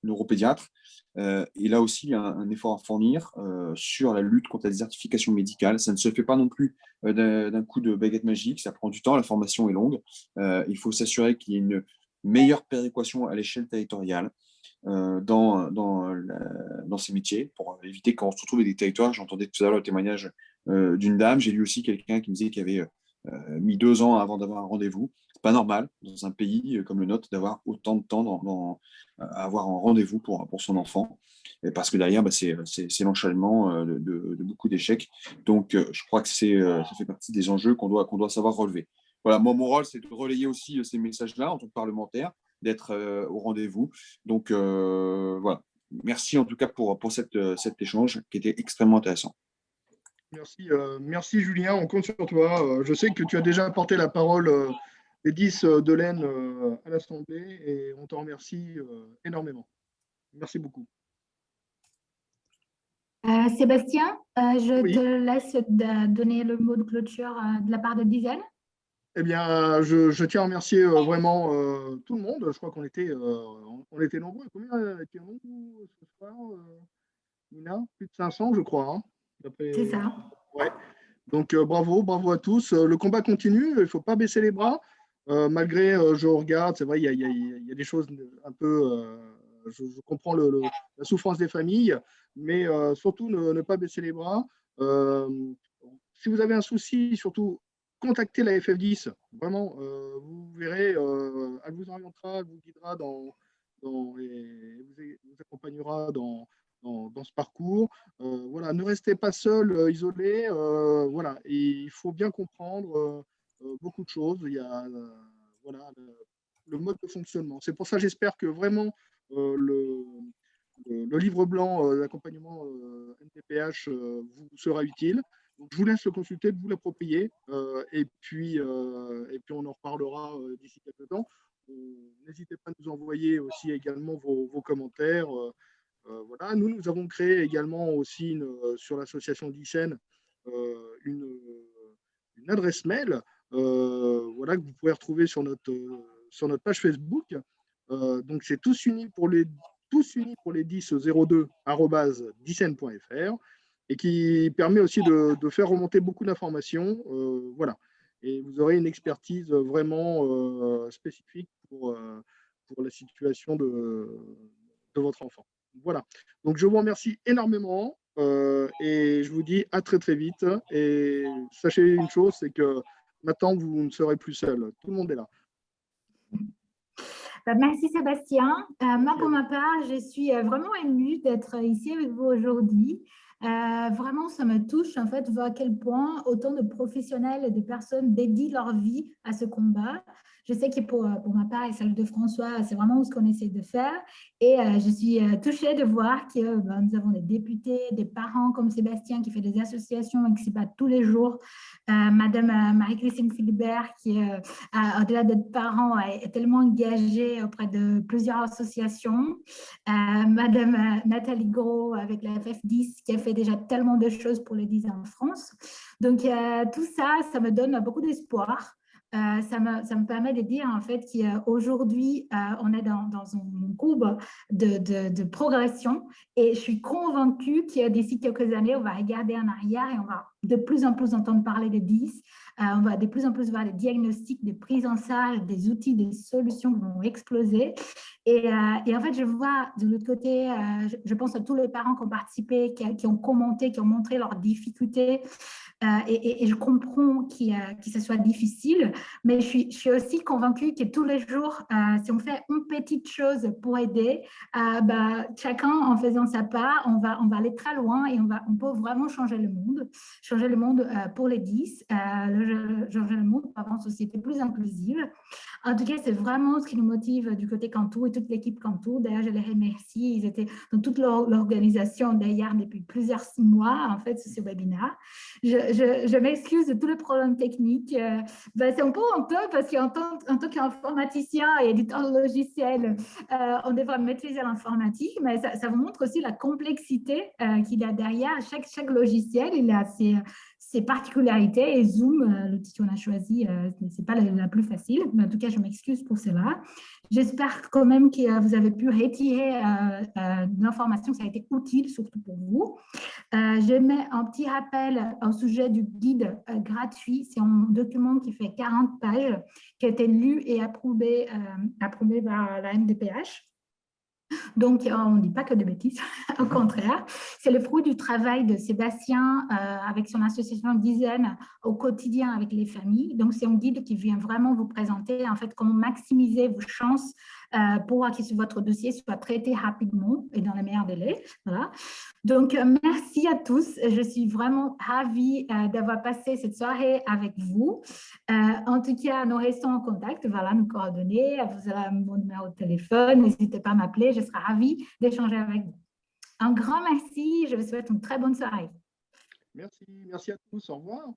neuropédiatre. Et là aussi, il y a un effort à fournir sur la lutte contre la désertification médicale. Ça ne se fait pas non plus d'un coup de baguette magique, ça prend du temps, la formation est longue. Il faut s'assurer qu'il y ait une meilleure péréquation à l'échelle territoriale dans ces métiers pour éviter qu'on se retrouve avec des territoires. J'entendais tout à l'heure le témoignage d'une dame. J'ai lu aussi quelqu'un qui me disait qu'il avait mis 2 ans avant d'avoir un rendez-vous. C'est pas normal dans un pays comme le nôtre d'avoir autant de temps à avoir un rendez-vous pour son enfant. Et parce que derrière, c'est l'enchaînement de beaucoup d'échecs. Donc, je crois que ça fait partie des enjeux qu'on doit savoir relever. Voilà, moi, mon rôle, c'est de relayer aussi ces messages-là en tant que parlementaire, d'être au rendez-vous. Donc, voilà. Merci en tout cas pour cet échange qui était extrêmement intéressant. Merci Julien, on compte sur toi. Je sais que tu as déjà porté la parole des 10 de l'Aisne à l'Assemblée et on t'en remercie énormément. Merci beaucoup. Sébastien, je te laisse donner le mot de clôture de la part de Dizaine. Eh bien, je tiens à remercier vraiment tout le monde. Je crois qu'on était nombreux. Combien étions-nous ce soir, Nina? Plus de 500, je crois. Hein, c'est ça. Ouais. Donc, bravo à tous. Le combat continue. Il ne faut pas baisser les bras. Malgré, je regarde, c'est vrai, il y a des choses un peu… je comprends la souffrance des familles, mais surtout ne pas baisser les bras. Si vous avez un souci, surtout, contactez la FF10, vraiment, vous verrez, elle vous orientera, elle vous guidera et vous accompagnera dans ce parcours. Voilà, ne restez pas seul, isolé. Voilà, et il faut bien comprendre beaucoup de choses. Il y a voilà, le mode de fonctionnement. C'est pour ça, j'espère que vraiment le livre blanc d'accompagnement NDPH vous sera utile. Donc, je vous laisse le consulter, de vous l'approprier, et puis on en reparlera d'ici quelques temps. N'hésitez pas à nous envoyer aussi également vos commentaires. Voilà. Nous avons créé également aussi sur l'association d'Isen une adresse mail voilà, que vous pouvez retrouver sur notre page Facebook. Donc, c'est toutsunis pour les 1002@disen.fr. Et qui permet aussi de faire remonter beaucoup d'informations. Voilà. Et vous aurez une expertise vraiment spécifique pour la situation de votre enfant. Voilà. Donc, je vous remercie énormément et je vous dis à très, très vite. Et sachez une chose, c'est que maintenant, vous ne serez plus seul. Tout le monde est là. Merci Sébastien. Moi, pour ma part, je suis vraiment émue d'être ici avec vous aujourd'hui. Vraiment, ça me touche en fait, voir à quel point autant de professionnels et de personnes dédient leur vie à ce combat. Je sais que pour ma part et celle de François, c'est vraiment ce qu'on essaie de faire. Et je suis touchée de voir que nous avons des députés, des parents comme Sébastien qui fait des associations et qui se battent tous les jours. Madame Marie-Christine Philibert qui, au-delà d'être parent, est tellement engagée auprès de plusieurs associations. Madame Nathalie Gros avec la FF10 qui a fait déjà tellement de choses pour les 10 en France. Donc, tout ça, ça me donne beaucoup d'espoir. Ça me permet de dire en fait qu'aujourd'hui, on est dans une courbe de progression et je suis convaincue que d'ici quelques années, on va regarder en arrière et on va de plus en plus entendre parler de 10. On va de plus en plus voir des diagnostics, des prises en charge, des outils, des solutions qui vont exploser. Et en fait, je vois de l'autre côté, je pense à tous les parents qui ont participé, qui ont commenté, qui ont montré leurs difficultés. et je comprends que ce soit difficile, mais je suis aussi convaincue que tous les jours, si on fait une petite chose pour aider, chacun en faisant sa part, on va aller très loin et on peut vraiment changer le monde pour les 10, changer le monde pour avoir une société plus inclusive. En tout cas, c'est vraiment ce qui nous motive du côté Cantu et toute l'équipe Cantu. D'ailleurs, je les remercie. Ils étaient dans toute l'organisation d'ailleurs depuis plusieurs mois, en fait, sur ce webinaire. Je m'excuse de tous les problèmes techniques. C'est un peu honteux parce qu'en tant qu'informaticien et éditeur de logiciel, on devrait maîtriser l'informatique, mais ça vous montre aussi la complexité qu'il y a derrière. Chaque logiciel, il a ses particularités, et Zoom, l'outil qu'on a choisi, ce n'est pas la plus facile, mais en tout cas, je m'excuse pour cela. J'espère quand même que vous avez pu retirer l'information, ça a été utile, surtout pour vous. Je mets un petit rappel au sujet du guide gratuit. C'est un document qui fait 40 pages, qui a été lu et approuvé par la MDPH. Donc, on ne dit pas que de bêtises, au contraire. C'est le fruit du travail de Sébastien avec son association Dizaine au quotidien avec les familles. Donc, c'est un guide qui vient vraiment vous présenter en fait comment maximiser vos chances pour que votre dossier soit traité rapidement et dans les meilleurs délais. Voilà. Donc, merci à tous. Je suis vraiment ravie d'avoir passé cette soirée avec vous. En tout cas, nous restons en contact. Voilà nos coordonnées. Vous avez mon numéro de téléphone. N'hésitez pas à m'appeler. Je serai ravie d'échanger avec vous. Un grand merci. Je vous souhaite une très bonne soirée. Merci. Merci à tous. Au revoir.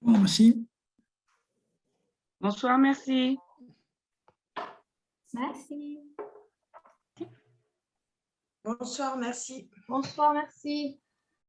Merci. Bonsoir, merci. Merci. Bonsoir, merci. Bonsoir, merci.